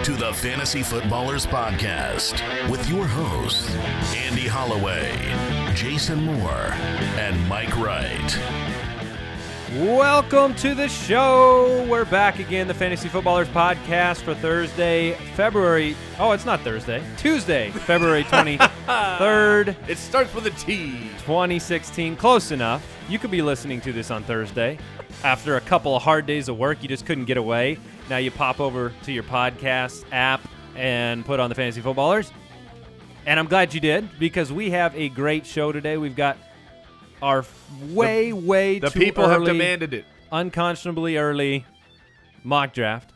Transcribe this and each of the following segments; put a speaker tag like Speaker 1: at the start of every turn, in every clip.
Speaker 1: to the Fantasy Footballers Podcast with your hosts, Andy Holloway, Jason Moore, and Mike Wright.
Speaker 2: Welcome to the show. We're back again, the Fantasy Footballers Podcast for Thursday, February. Oh, it's not Thursday. Tuesday, February 23rd.
Speaker 3: It starts with a T.
Speaker 2: 2016. Close enough. You could be listening to this on Thursday. After a couple of hard days of work, you just couldn't get away. Now you pop over to your podcast app and put on the Fantasy Footballers. And I'm glad you did, because we have a great show today. We've got our way too
Speaker 3: The people
Speaker 2: early,
Speaker 3: have demanded it.
Speaker 2: unconscionably early mock draft.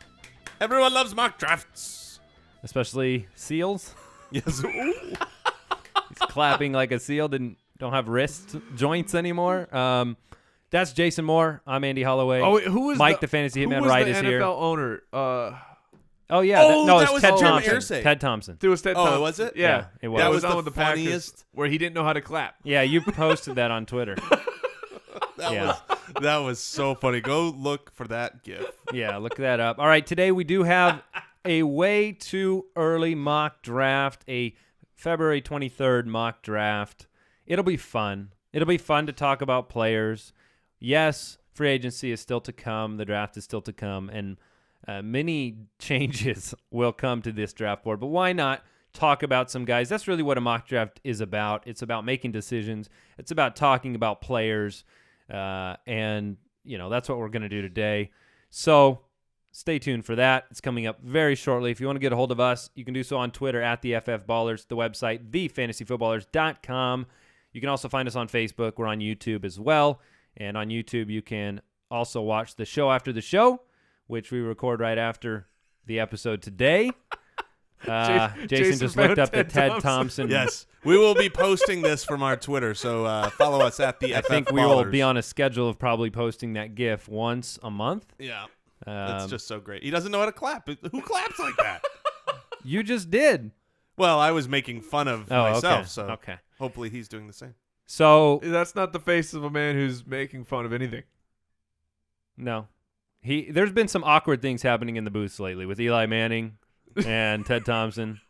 Speaker 3: Everyone loves mock drafts.
Speaker 2: Especially seals.
Speaker 3: Yes.
Speaker 2: He's clapping like a seal. Don't have wrist joints anymore. That's Jason Moore. I'm Andy Holloway.
Speaker 3: Oh, wait, who is
Speaker 2: Mike, the Fantasy Hitman Wright is here.
Speaker 3: NFL owner?
Speaker 2: Oh yeah,
Speaker 3: that
Speaker 2: it's
Speaker 3: was
Speaker 2: Ted
Speaker 3: Jim
Speaker 2: Thompson.
Speaker 3: Irsay.
Speaker 2: Ted Thompson.
Speaker 3: It was Ted Thompson.
Speaker 4: was it?
Speaker 3: Yeah,
Speaker 2: it was.
Speaker 3: That
Speaker 4: That
Speaker 3: was
Speaker 4: was
Speaker 3: on
Speaker 4: the
Speaker 3: with the Packers,
Speaker 4: funniest.
Speaker 3: where he didn't know how to clap.
Speaker 2: Yeah, you posted that on Twitter.
Speaker 4: That was so funny. Go look for that GIF.
Speaker 2: Yeah, look that up. All right, today we do have a way too early mock draft, a February 23rd mock draft. It'll be fun. It'll be fun to talk about players. Yes, free agency is still to come. The draft is still to come, and many changes will come to this draft board. But why not talk about some guys? That's really what a mock draft is about. It's about making decisions. It's about talking about players, and that's what we're going to do today. So stay tuned for that. It's coming up very shortly. If you want to get a hold of us, you can do so on Twitter at the FF Ballers, the website, thefantasyfootballers.com. You can also find us on Facebook. We're on YouTube as well. And on YouTube, you can also watch the show after the show, which we record right after the episode today. Jason just looked up the Ted Thompson.
Speaker 4: Yes, we will be posting this from our Twitter, so follow us at the
Speaker 2: I
Speaker 4: FF
Speaker 2: think we
Speaker 4: Ballers.
Speaker 2: will be on a schedule of probably posting that GIF once a month.
Speaker 4: Yeah, that's just so great. He doesn't know how to clap. Who claps like that?
Speaker 2: You just did.
Speaker 4: Well, I was making fun of myself,
Speaker 2: okay.
Speaker 4: so
Speaker 2: Okay.
Speaker 4: hopefully he's doing the same.
Speaker 2: So,
Speaker 3: That's not the face of a man who's making fun of anything.
Speaker 2: no. There's been some awkward things happening in the booths lately with Eli Manning and Ted Thompson.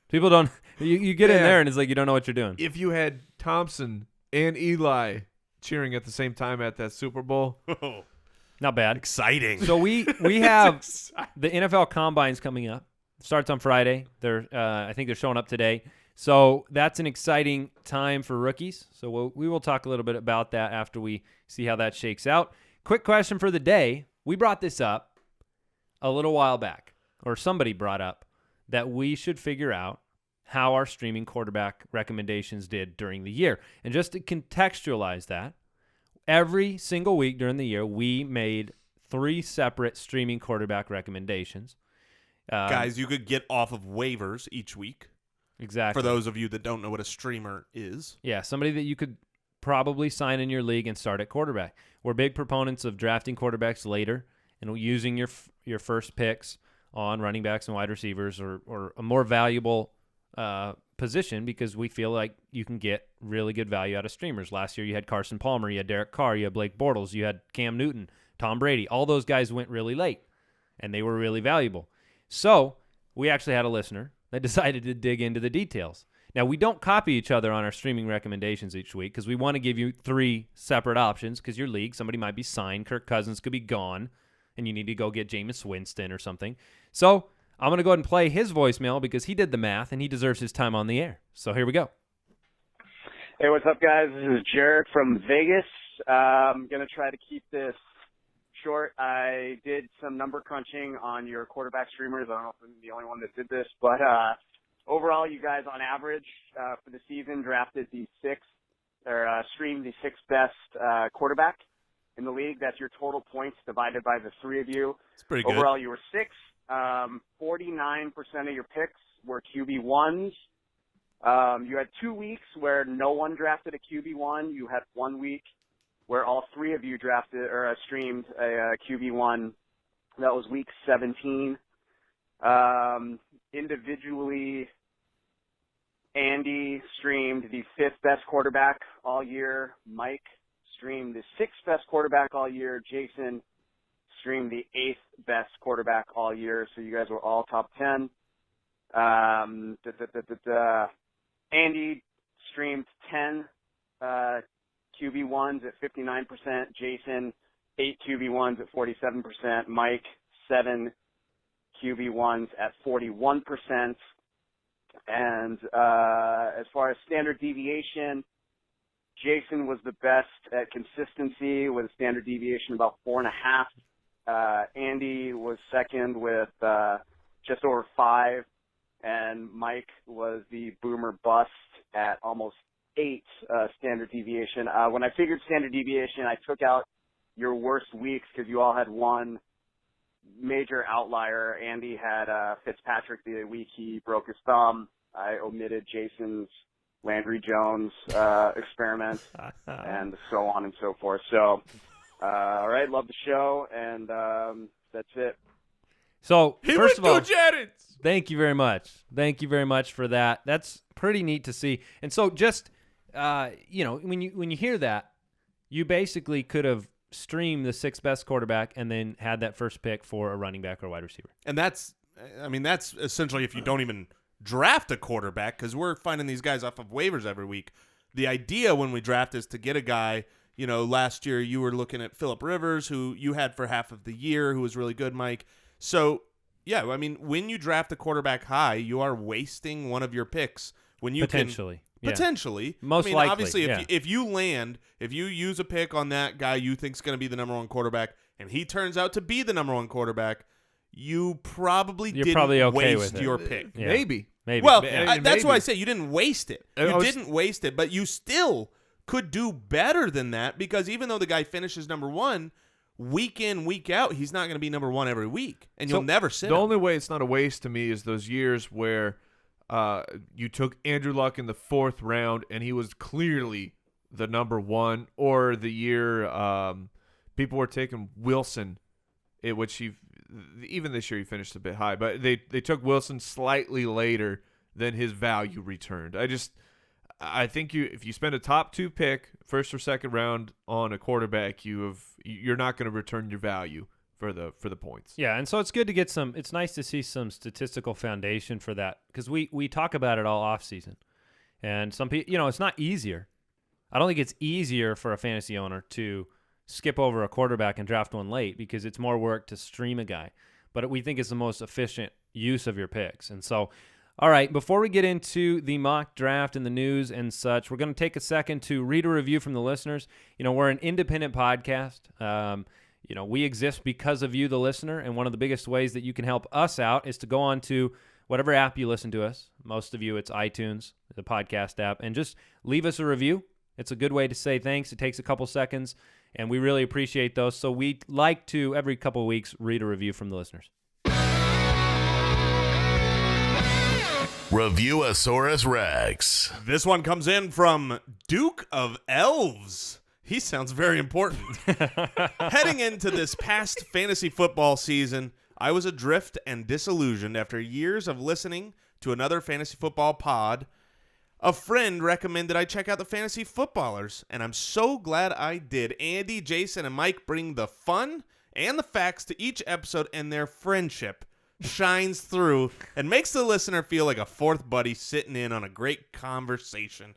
Speaker 2: People don't – you get in there and it's like you don't know what you're doing.
Speaker 3: If you had Thompson and Eli cheering at the same time at that Super Bowl,
Speaker 2: Not bad.
Speaker 4: Exciting.
Speaker 2: So we have the NFL Combine's coming up. Starts on Friday. I think they're showing up today. So that's an exciting time for rookies. So we will talk a little bit about that after we see how that shakes out. Quick question for the day. We brought this up a little while back, or somebody brought up that we should figure out how our streaming quarterback recommendations did during the year. And just to contextualize that, every single week during the year, we made 3 separate streaming quarterback recommendations.
Speaker 4: Guys, you could get off of waivers each week.
Speaker 2: Exactly.
Speaker 4: For those of you that don't know what a streamer is.
Speaker 2: Yeah, somebody that you could probably sign in your league and start at quarterback. We're big proponents of drafting quarterbacks later and using your first picks on running backs and wide receivers or a more valuable position, because we feel like you can get really good value out of streamers. Last year you had Carson Palmer, you had Derek Carr, you had Blake Bortles, you had Cam Newton, Tom Brady. All those guys went really late, and they were really valuable. So we actually had a listener that decided to dig into the details. Now, we don't copy each other on our streaming recommendations each week because we want to give you 3 separate options, because your league, somebody might be signed, Kirk Cousins could be gone, and you need to go get Jameis Winston or something. So I'm going to go ahead and play his voicemail because he did the math and he deserves his time on the air. So here we go.
Speaker 5: Hey, what's up, guys? This is Jared from Vegas. I'm going to try to keep this short. I did some number crunching on your quarterback streamers. I don't know if I'm the only one that did this, but overall, you guys on average for the season drafted the streamed the 6th best quarterback in the league. That's your total points divided by the 3 of you.
Speaker 4: It's pretty good.
Speaker 5: Overall, you were 6th. 49% of your picks were QB1s. You had 2 weeks where no one drafted a QB1. You had 1 week where all 3 of you drafted or streamed a QB1. That was week 17. Individually, Andy streamed the 5th best quarterback all year. Mike streamed the 6th best quarterback all year. Jason streamed the 8th best quarterback all year, so you guys were all top 10. Andy streamed 10 QB1s at 59%. Jason, 8 QB1s at 47%. Mike, 7 QB1s at 41%. And as far as standard deviation, Jason was the best at consistency with a standard deviation about 4.5. Andy was second with just over 5. And Mike was the boomer bust at almost 8 standard deviation. When I figured standard deviation, I took out your worst weeks because you all had one major outlier. Andy had Fitzpatrick the week he broke his thumb. I omitted Jason's Landry Jones experiment and so on and so forth. So, all right, love the show, and that's it.
Speaker 2: So, first of all,
Speaker 3: Jennings.
Speaker 2: thank you very much. Thank you very much for that. That's pretty neat to see. And so just, when you hear that, you basically could have streamed the 6th best quarterback and then had that first pick for a running back or wide receiver.
Speaker 4: And that's essentially if you don't even draft a quarterback, because we're finding these guys off of waivers every week. The idea when we draft is to get a guy, last year you were looking at Phillip Rivers, who you had for half of the year, who was really good, Mike. So, yeah, I mean, when you draft a quarterback high, you are wasting one of your picks. When you
Speaker 2: Potentially.
Speaker 4: Most
Speaker 2: likely.
Speaker 4: Obviously, if you use a pick on that guy you think is going to be the number one quarterback, and he turns out to be the number one quarterback, you probably didn't
Speaker 2: okay
Speaker 4: waste
Speaker 2: with
Speaker 4: your
Speaker 2: it.
Speaker 4: pick.
Speaker 2: Yeah.
Speaker 3: Maybe.
Speaker 4: Well,
Speaker 3: Maybe.
Speaker 4: that's why I say you didn't waste it. You didn't waste it, but you still could do better than that, because even though the guy finishes number one, week in, week out, he's not going to be number one every week, and you'll never sit
Speaker 3: The
Speaker 4: him.
Speaker 3: only way it's not a waste to me is those years where you took Andrew Luck in the 4th round, and he was clearly the number one, or the year people were taking Wilson, which even this year he finished a bit high, but they took Wilson slightly later than his value returned. I think if you spend a top 2 pick, 1st or 2nd round on a quarterback, you're not going to return your value for the points.
Speaker 2: Yeah, and so it's good to get it's nice to see some statistical foundation for that, because we talk about it all off season. And some people, it's not easier. I don't think it's easier for a fantasy owner to skip over a quarterback and draft one late, because it's more work to stream a guy. But we think it's the most efficient use of your picks. And so, all right, before we get into the mock draft and the news and such, we're going to take a second to read a review from the listeners. We're an independent podcast. We exist because of you, the listener, and one of the biggest ways that you can help us out is to go on to whatever app you listen to us. Most of you, it's iTunes, the podcast app, and just leave us a review. It's a good way to say thanks. It takes a couple seconds, and we really appreciate those. So we like to, every couple of weeks, read a review from the listeners.
Speaker 1: Reviewasarus Rex.
Speaker 4: This one comes in from Duke of Elves. He sounds very important. Heading into this past fantasy football season, I was adrift and disillusioned after years of listening to another fantasy football pod. A friend recommended I check out the Fantasy Footballers, and I'm so glad I did. Andy, Jason, and Mike bring the fun and the facts to each episode, and their friendship shines through and makes the listener feel like a fourth buddy sitting in on a great conversation.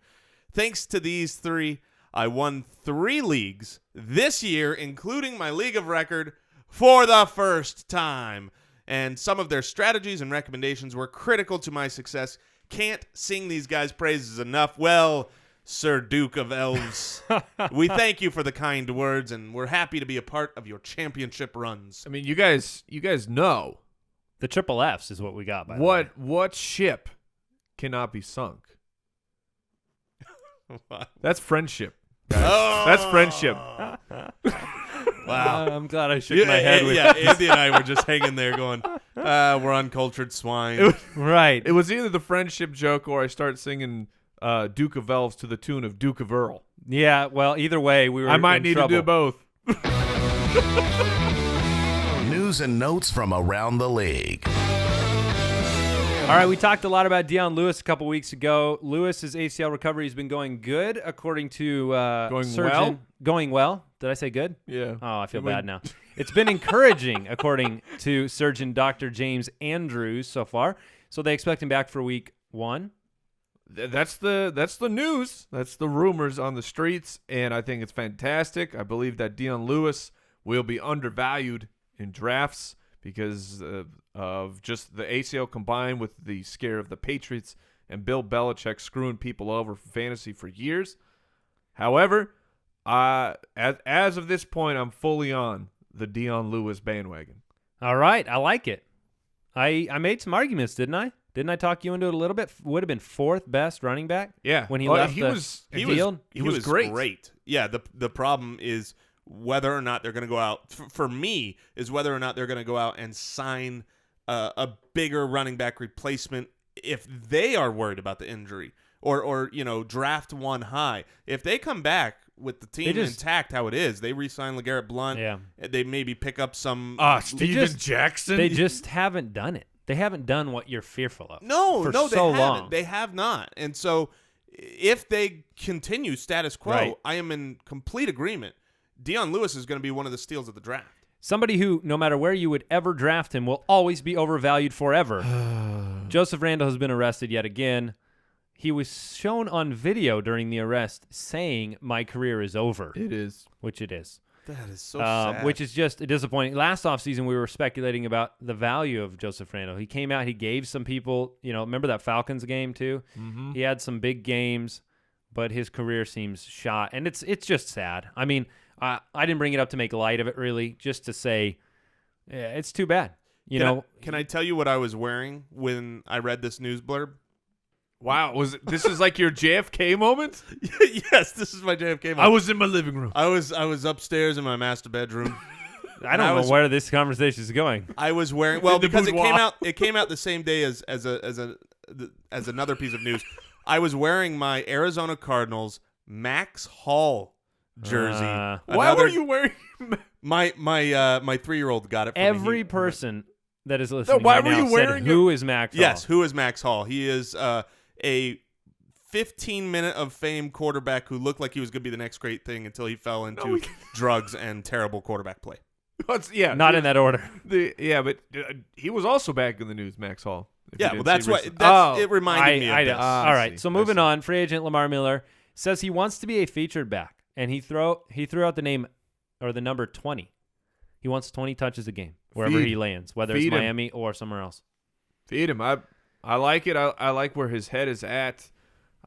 Speaker 4: Thanks to these three, I won 3 leagues this year, including my league of record, for the first time. And some of their strategies and recommendations were critical to my success. Can't sing these guys' praises enough. Well, Sir Duke of Elves, we thank you for the kind words, and we're happy to be a part of your championship runs.
Speaker 3: I mean, you guys know
Speaker 2: The triple Fs is what we got, by the way.
Speaker 3: what ship cannot be sunk? That's friendship. Guys.
Speaker 4: Oh.
Speaker 3: That's friendship.
Speaker 4: Wow.
Speaker 2: I'm glad I shook my head with
Speaker 4: Yeah, Andy and I were just hanging there going, we're uncultured swine.
Speaker 2: Right.
Speaker 3: It was either the friendship joke or I start singing Duke of Elves to the tune of Duke of Earl.
Speaker 2: Yeah, well, either way, we were
Speaker 3: I might
Speaker 2: in
Speaker 3: need
Speaker 2: trouble.
Speaker 3: to do both.
Speaker 1: News and notes from around the league.
Speaker 2: All right, we talked a lot about Dion Lewis a couple weeks ago. Lewis's ACL recovery has been going good, according to surgeon. Going well? Did I say good?
Speaker 3: Yeah.
Speaker 2: Oh, I feel bad now. It's been encouraging, according to surgeon Dr. James Andrews so far. So they expect him back for week 1.
Speaker 3: That's the news. That's the rumors on the streets, and I think it's fantastic. I believe that Dion Lewis will be undervalued in drafts because of just the ACL combined with the scare of the Patriots and Bill Belichick screwing people over for fantasy for years. However, as of this point, I'm fully on the Dion Lewis bandwagon.
Speaker 2: All right, I like it. I made some arguments, didn't I? Didn't I talk you into it a little bit? Would have been 4th best running back.
Speaker 3: Yeah,
Speaker 2: when he left the field.
Speaker 4: He was great. Yeah, the problem is whether or not they're going to go out. For me, is whether or not they're going to go out and sign a bigger running back replacement if they are worried about the injury, or draft one high. If they come back with the team intact how it is, they re-sign LeGarrette Blount.
Speaker 2: Yeah,
Speaker 4: they maybe pick up some
Speaker 3: Steven Jackson.
Speaker 2: They just haven't done it. They haven't done what you're fearful of.
Speaker 4: No,
Speaker 2: they
Speaker 4: haven't.
Speaker 2: Long.
Speaker 4: They have not. And so if they continue status quo,
Speaker 2: right.
Speaker 4: I am in complete agreement. Dion Lewis is going to be one of the steals of the draft.
Speaker 2: Somebody who, no matter where you would ever draft him, will always be overvalued forever. Joseph Randle has been arrested yet again. He was shown on video during the arrest saying, "My career is over."
Speaker 3: It is.
Speaker 2: Which it is.
Speaker 4: That is so sad.
Speaker 2: Which is just disappointing. Last offseason, we were speculating about the value of Joseph Randle. He came out, he gave some people, remember that Falcons game too?
Speaker 3: Mm-hmm.
Speaker 2: He had some big games, but his career seems shot. And it's just sad. I mean, I didn't bring it up to make light of it, really, just to say it's too bad.
Speaker 4: Can I tell you what I was wearing when I read this news blurb?
Speaker 3: Wow, this is like your JFK moment?
Speaker 4: Yes, this is my JFK moment.
Speaker 3: I was in my living room.
Speaker 4: I was upstairs in my master bedroom.
Speaker 2: I don't know where this conversation is going.
Speaker 4: I was wearing because it came out the same day as another piece of news. I was wearing my Arizona Cardinals Max Hall jersey.
Speaker 3: Why were you wearing
Speaker 4: my 3-year-old got it for me.
Speaker 2: Every person that is listening
Speaker 3: why
Speaker 2: right
Speaker 3: were
Speaker 2: now
Speaker 3: you wearing
Speaker 2: said, who is Max Hall?
Speaker 4: Yes, who is Max Hall? He is a 15-minute of fame quarterback who looked like he was going to be the next great thing until he fell into drugs and terrible quarterback play.
Speaker 2: Not in that order.
Speaker 3: But he was also back in the news, Max Hall.
Speaker 4: Yeah, well, that's what it reminded me of this.
Speaker 2: All right, so moving on. Free agent Lamar Miller says he wants to be a featured back, and he threw out the name or the number 20. He wants 20 touches a game wherever he lands, whether it's Miami or somewhere else.
Speaker 3: Feed him. I like it. I like where his head is at,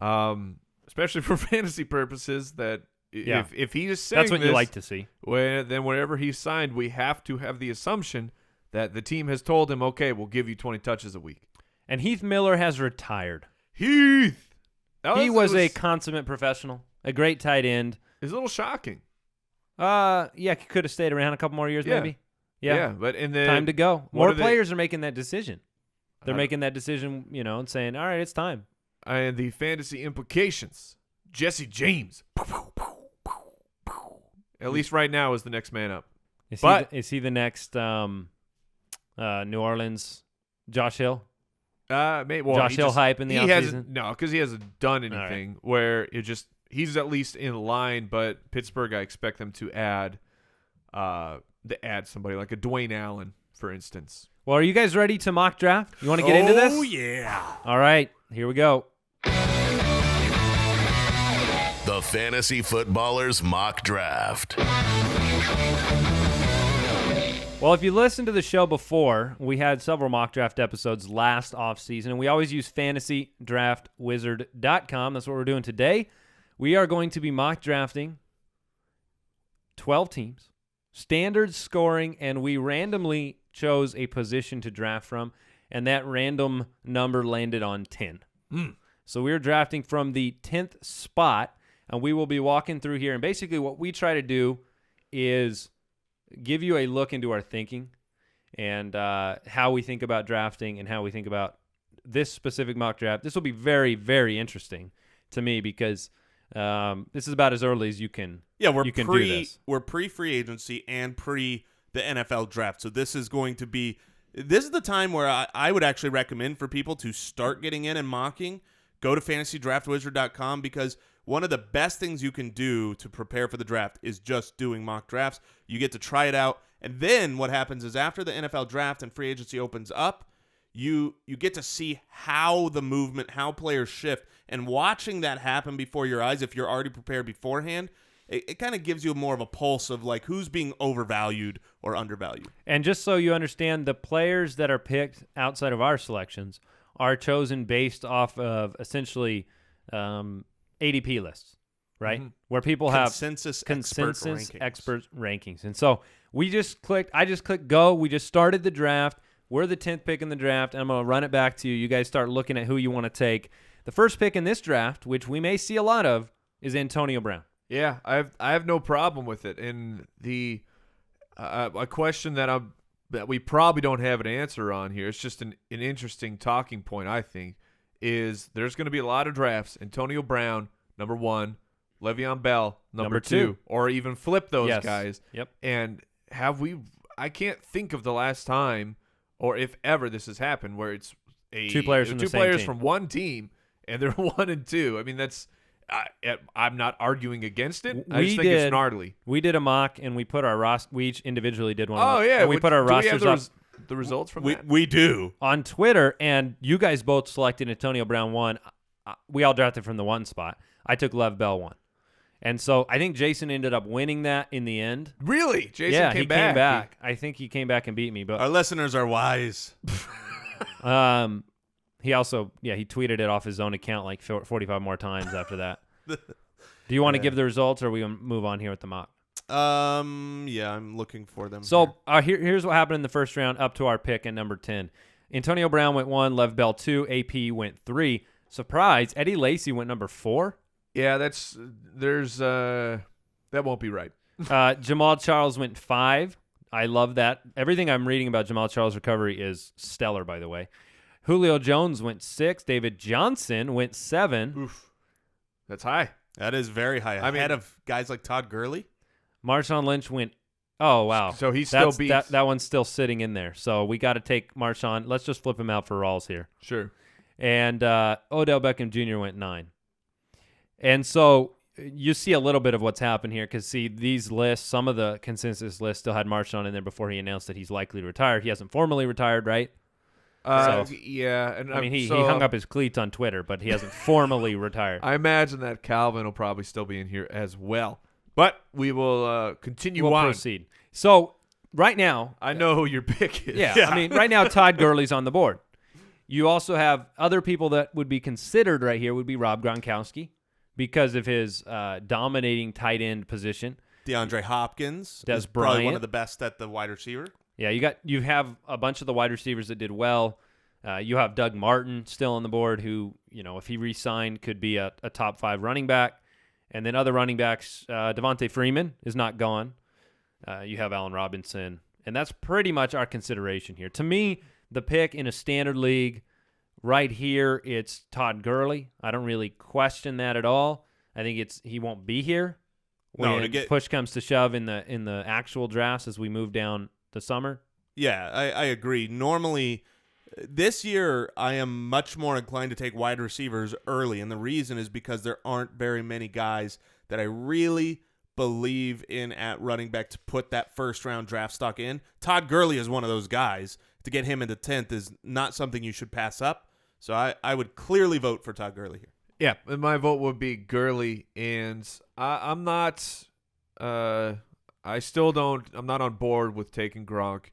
Speaker 3: especially for fantasy purposes. That if he is saying
Speaker 2: that's what you like to see.
Speaker 3: Then wherever he's signed, we have to have the assumption that the team has told him, okay, we'll give you 20 touches a week.
Speaker 2: And Heath Miller has retired.
Speaker 3: Heath!
Speaker 2: He was a consummate professional, a great tight end.
Speaker 3: It's a little shocking.
Speaker 2: He could have stayed around a couple more years, maybe.
Speaker 3: Yeah, but
Speaker 2: time to go. More players are making that decision. They're making that decision, and saying, all right, it's time.
Speaker 3: And the fantasy implications. Jesse James. At least right now is the next man up.
Speaker 2: Is he the next New Orleans Josh Hill? Josh Hill hype in the offseason?
Speaker 3: No, because he hasn't done anything where he's at least in line, but Pittsburgh, I expect them to add somebody like a Dwayne Allen, for instance.
Speaker 2: Well, are you guys ready to mock draft? You want to get into this?
Speaker 4: Oh, yeah.
Speaker 2: All right, here we go.
Speaker 1: The Fantasy Footballers Mock Draft.
Speaker 2: Well, if you listened to the show before, we had several mock draft episodes last offseason, and we always use fantasydraftwizard.com. That's what we're doing today. We are going to be mock drafting 12 teams, standard scoring, and we randomly chose a position to draft from, and that random number landed on 10. So we're drafting from the 10th spot, and we will be walking through here. And basically what we try to do is give you a look into our thinking and how we think about drafting and how we think about this specific mock draft. This will be very, very interesting to me because this is about as early as you can.
Speaker 4: Yeah,
Speaker 2: do this.
Speaker 4: We're pre-free agency and pre the NFL draft, so this is going to be This is the time where I would actually recommend for people to start getting in and mocking. Go to fantasydraftwizard.com because one of the best things you can do to prepare for the draft is just doing mock drafts. You get to try it out. And then what happens is after the NFL draft and free agency opens up, you get to see how the movement, how players shift. And watching that happen before your eyes, if you're already prepared beforehand, it kind of gives you more of a pulse of like who's being overvalued or undervalued.
Speaker 2: And just so you understand, the players that are picked outside of our selections are chosen based off of essentially ADP lists, right? Where people have
Speaker 4: consensus
Speaker 2: expert rankings. And so I just clicked go. We just started the draft. We're the 10th pick in the draft, and I'm going to run it back to you. You guys start looking at who you want to take. The first pick in this draft, which we may see a lot of, is Antonio Brown.
Speaker 3: Yeah, I have no problem with it. And the a question that we probably don't have an answer on here, it's just an interesting talking point, I think, is there's going to be a lot of drafts. Antonio Brown, number 1, Le'Veon Bell, number 2, or even flip those guys.
Speaker 2: Yep.
Speaker 3: And I can't think of the last time, or if ever this has happened, where it's
Speaker 2: two players
Speaker 3: from one team and they're 1 and 2. I mean, that's I'm not arguing against it. I just think it's gnarly.
Speaker 2: We did a mock, and we put our roster. We each individually did one.
Speaker 3: Oh, yeah.
Speaker 2: And we put our rosters up.
Speaker 3: The results from that?
Speaker 4: We do.
Speaker 2: On Twitter, and you guys both selected Antonio Brown 1. We all drafted from the 1 spot. I took Lev Bell 1. And so I think Jason ended up winning that in the end.
Speaker 3: Really? Jason came back.
Speaker 2: I think he came back and beat me. But
Speaker 4: our listeners are wise.
Speaker 2: He also, he tweeted it off his own account like 45 more times after that. Do you want to give the results, or we move on here with the mock?
Speaker 4: Yeah, I'm looking for them.
Speaker 2: So here's what happened in the first round up to our pick at number 10. Antonio Brown went 1, Lev Bell 2, AP went 3. Surprise, Eddie Lacy went number 4.
Speaker 3: Yeah, that won't be right.
Speaker 2: Jamaal Charles went 5. I love that. Everything I'm reading about Jamaal Charles' recovery is stellar, by the way. Julio Jones went 6. David Johnson went 7.
Speaker 3: Oof. That's high.
Speaker 4: That is very high. Ahead of guys like Todd Gurley.
Speaker 2: Marshawn Lynch went, oh, wow.
Speaker 3: So he still beats.
Speaker 2: That one's still sitting in there. So we got to take Marshawn. Let's just flip him out for Rawls here.
Speaker 3: Sure.
Speaker 2: And Odell Beckham Jr. went 9. And so you see a little bit of what's happened here because, see, these lists, some of the consensus lists still had Marshawn in there before he announced that he's likely to retire. He hasn't formally retired, right?
Speaker 3: Yeah. And
Speaker 2: I mean, he hung up his cleats on Twitter, but he hasn't formally retired.
Speaker 3: I imagine that Calvin will probably still be in here as well. But we will continue on.
Speaker 2: We'll proceed. So right now,
Speaker 3: I know who your pick is.
Speaker 2: Yeah, I mean, right now Todd Gurley's on the board. You also have other people that would be considered right here would be Rob Gronkowski because of his dominating tight end position.
Speaker 4: DeAndre Hopkins
Speaker 2: is
Speaker 4: probably
Speaker 2: Bryant.
Speaker 4: one of the best at the wide receiver.
Speaker 2: Yeah, you have a bunch of the wide receivers that did well. You have Doug Martin still on the board who, if he re-signed, could be a top 5 running back. And then other running backs, Devonta Freeman is not gone. You have Allen Robinson. And that's pretty much our consideration here. To me, the pick in a standard league, right here, it's Todd Gurley. I don't really question that at all. I think he won't be here when push comes to shove in the actual drafts as we move down the summer.
Speaker 4: Yeah, I agree. Normally, this year, I am much more inclined to take wide receivers early, and the reason is because there aren't very many guys that I really believe in at running back to put that first-round draft stock in. Todd Gurley is one of those guys. To get him into 10th is not something you should pass up, so I would clearly vote for Todd Gurley here.
Speaker 3: Yeah, and my vote would be Gurley, and I'm not I'm not on board with taking Gronk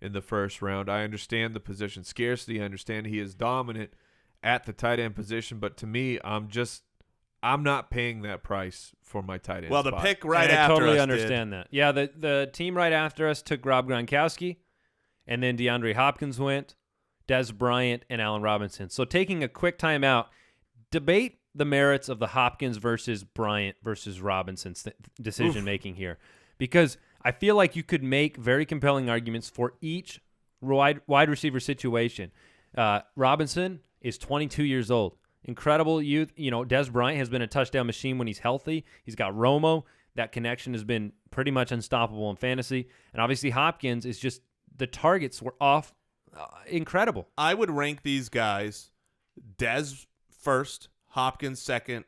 Speaker 3: in the first round. I understand the position scarcity. I understand he is dominant at the tight end position, but to me, I'm not paying that price for my tight end
Speaker 4: Well, the
Speaker 3: spot.
Speaker 4: pick right
Speaker 2: I
Speaker 4: after
Speaker 2: totally
Speaker 4: us
Speaker 2: understand that. Yeah, the team right after us took Rob Gronkowski, and then DeAndre Hopkins went, Des Bryant, and Allen Robinson. So taking a quick time out, debate the merits of the Hopkins versus Bryant versus Robinson decision-making here. Because I feel like you could make very compelling arguments for each wide receiver situation. Robinson is 22 years old. Incredible youth. Des Bryant has been a touchdown machine when he's healthy. He's got Romo. That connection has been pretty much unstoppable in fantasy. And obviously Hopkins is just the targets were off incredible.
Speaker 4: I would rank these guys: Dez first, Hopkins second,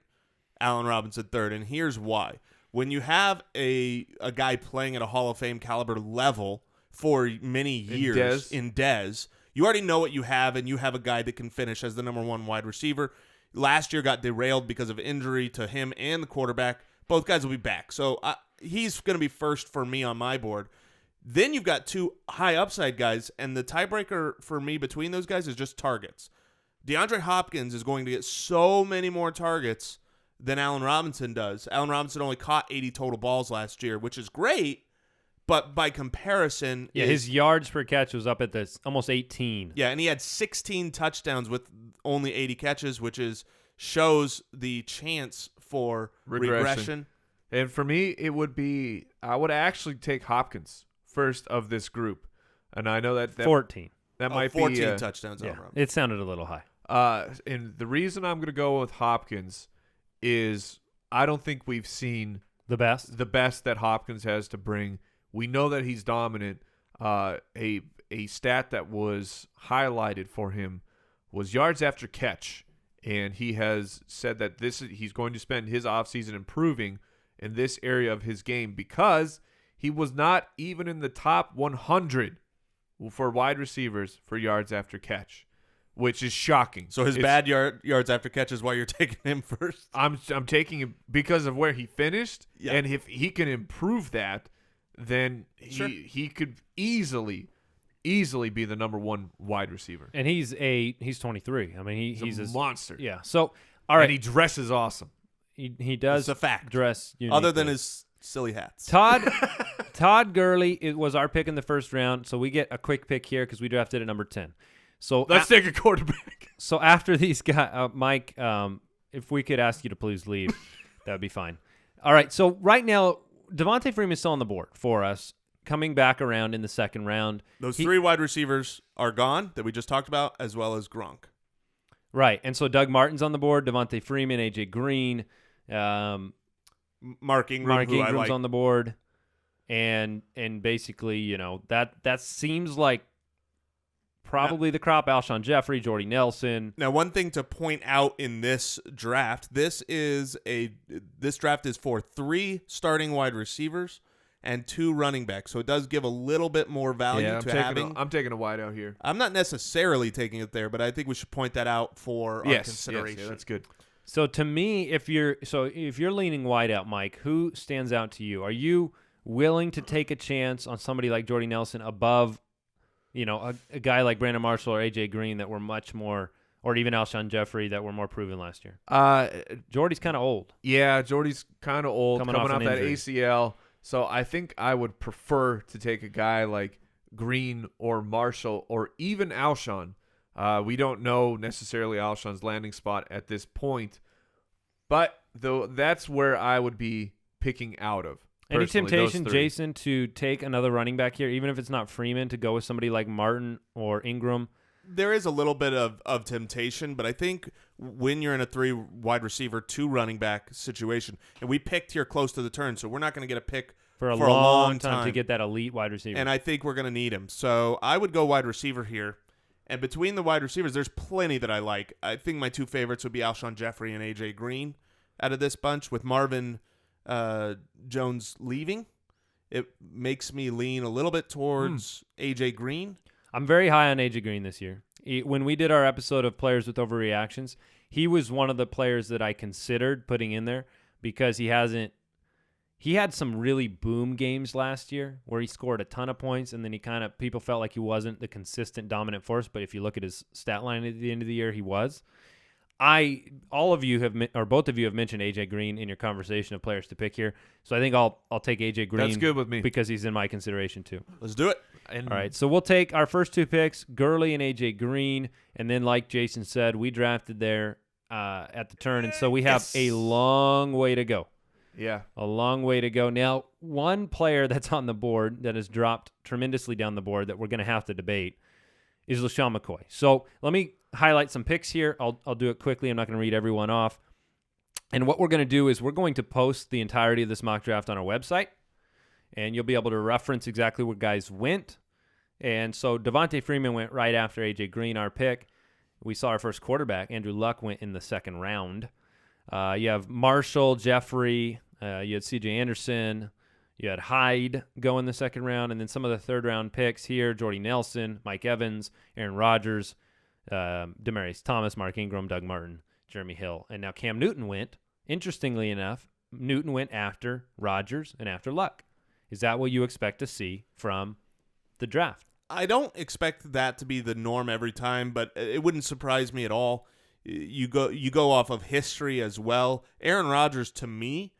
Speaker 4: Allen Robinson third, and here's why. When you have a guy playing at a Hall of Fame caliber level for many years in Dez, you already know what you have, and you have a guy that can finish as the number one wide receiver. Last year got derailed because of injury to him and the quarterback. Both guys will be back. So he's going to be first for me on my board. Then you've got two high upside guys, and the tiebreaker for me between those guys is just targets. DeAndre Hopkins is going to get so many more targets than Allen Robinson does. Allen Robinson only caught 80 total balls last year, which is great, but by comparison...
Speaker 2: Yeah, his yards per catch was up at this almost 18.
Speaker 4: Yeah, and he had 16 touchdowns with only 80 catches, which shows the chance for regression.
Speaker 3: And for me, I would actually take Hopkins first of this group. And I know that
Speaker 2: 14.
Speaker 3: That might
Speaker 4: 14
Speaker 3: be
Speaker 4: 14 touchdowns.
Speaker 2: Yeah, it sounded a little high.
Speaker 3: And the reason I'm going to go with Hopkins is I don't think we've seen
Speaker 2: the best
Speaker 3: that Hopkins has to bring. We know that he's dominant. A stat that was highlighted for him was yards after catch, and he has said that he's going to spend his offseason improving in this area of his game because he was not even in the top 100 for wide receivers for yards after catch, which is shocking.
Speaker 4: So his bad yards after catch is why you're taking him first?
Speaker 3: I'm taking him because of where he finished, and if he can improve that, then he could easily be the number one wide receiver.
Speaker 2: And he's 23. I mean, he's
Speaker 3: a monster.
Speaker 2: Yeah. So all right,
Speaker 3: and he dresses awesome.
Speaker 2: He does.
Speaker 4: It's a fact.
Speaker 2: Dress uniquely.
Speaker 4: Other than his silly hats.
Speaker 2: Todd Gurley, it was our pick in the first round, so we get a quick pick here because we drafted at number 10. So
Speaker 3: let's take a quarterback.
Speaker 2: So after these guys, Mike, if we could ask you to please leave, that would be fine. All right. So right now, Devonta Freeman is still on the board for us, coming back around in the second round.
Speaker 4: Those three wide receivers are gone that we just talked about, as well as Gronk.
Speaker 2: Right. And so Doug Martin's on the board, Devonta Freeman, AJ Green,
Speaker 4: Mark Ingram's
Speaker 2: on the board. And basically, that seems like probably the crop. Alshon Jeffrey, Jordy Nelson.
Speaker 4: Now, one thing to point out in this draft, this draft is for 3 starting wide receivers and 2 running backs. So it does give a little bit more value to having.
Speaker 3: I'm taking a wide out here.
Speaker 4: I'm not necessarily taking it there, but I think we should point that out for our consideration.
Speaker 3: Yes, that's good.
Speaker 2: So to me, if you're leaning wide out, Mike, who stands out to you? Are you willing to take a chance on somebody like Jordy Nelson above, a guy like Brandon Marshall or AJ Green that were much more, or even Alshon Jeffrey that were more proven last year? Jordy's kind of old.
Speaker 3: Yeah, Jordy's kind of old, coming off that
Speaker 2: injury.
Speaker 3: ACL. So I think I would prefer to take a guy like Green or Marshall or even Alshon. We don't know necessarily Alshon's landing spot at this point, but that's where I would be picking out of.
Speaker 2: Any temptation, Jason, to take another running back here, even if it's not Freeman, to go with somebody like Martin or Ingram?
Speaker 4: There is a little bit of temptation, but I think when you're in a 3 wide receiver, 2 running back situation, and we picked here close to the turn, so we're not going to get a pick
Speaker 2: for a long time to get that elite wide receiver.
Speaker 4: And I think we're going to need him. So I would go wide receiver here. And between the wide receivers, there's plenty that I like. I think my 2 favorites would be Alshon Jeffrey and AJ Green out of this bunch. With Marvin Jones leaving, it makes me lean a little bit towards AJ Green.
Speaker 2: I'm very high on AJ Green this year. When we did our episode of Players with Overreactions, he was one of the players that I considered putting in there because he had some really boom games last year where he scored a ton of points, and then people felt like he wasn't the consistent dominant force, but if you look at his stat line at the end of the year, he was. Both of you have mentioned AJ Green in your conversation of players to pick here, so I think I'll take AJ Green.
Speaker 3: That's good with me
Speaker 2: because he's in my consideration too.
Speaker 4: Let's do it.
Speaker 2: All right, so we'll take our first 2 picks, Gurley and AJ Green, and then like Jason said, we drafted there at the turn, and so we have a long way to go.
Speaker 3: Yeah.
Speaker 2: A long way to go. Now, one player that's on the board that has dropped tremendously down the board that we're going to have to debate is LeSean McCoy. So let me highlight some picks here. I'll do it quickly. I'm not going to read everyone off. And what we're going to do is we're going to post the entirety of this mock draft on our website, and you'll be able to reference exactly where guys went And so Devonta Freeman went right after A.J. Green, our pick. We saw our first quarterback. Andrew Luck went in the second round. You have Marshall, Jeffrey, you had C.J. Anderson, you had Hyde go in the second round, and then some of the third-round picks here, Jordy Nelson, Mike Evans, Aaron Rodgers, Demaryius Thomas, Mark Ingram, Doug Martin, Jeremy Hill. And now Cam Newton went. Interestingly enough, Newton went after Rodgers and after Luck. Is that what you expect to see from the draft?
Speaker 4: I don't expect that to be the norm every time, but it wouldn't surprise me at all. You go off of history as well. Aaron Rodgers, to me,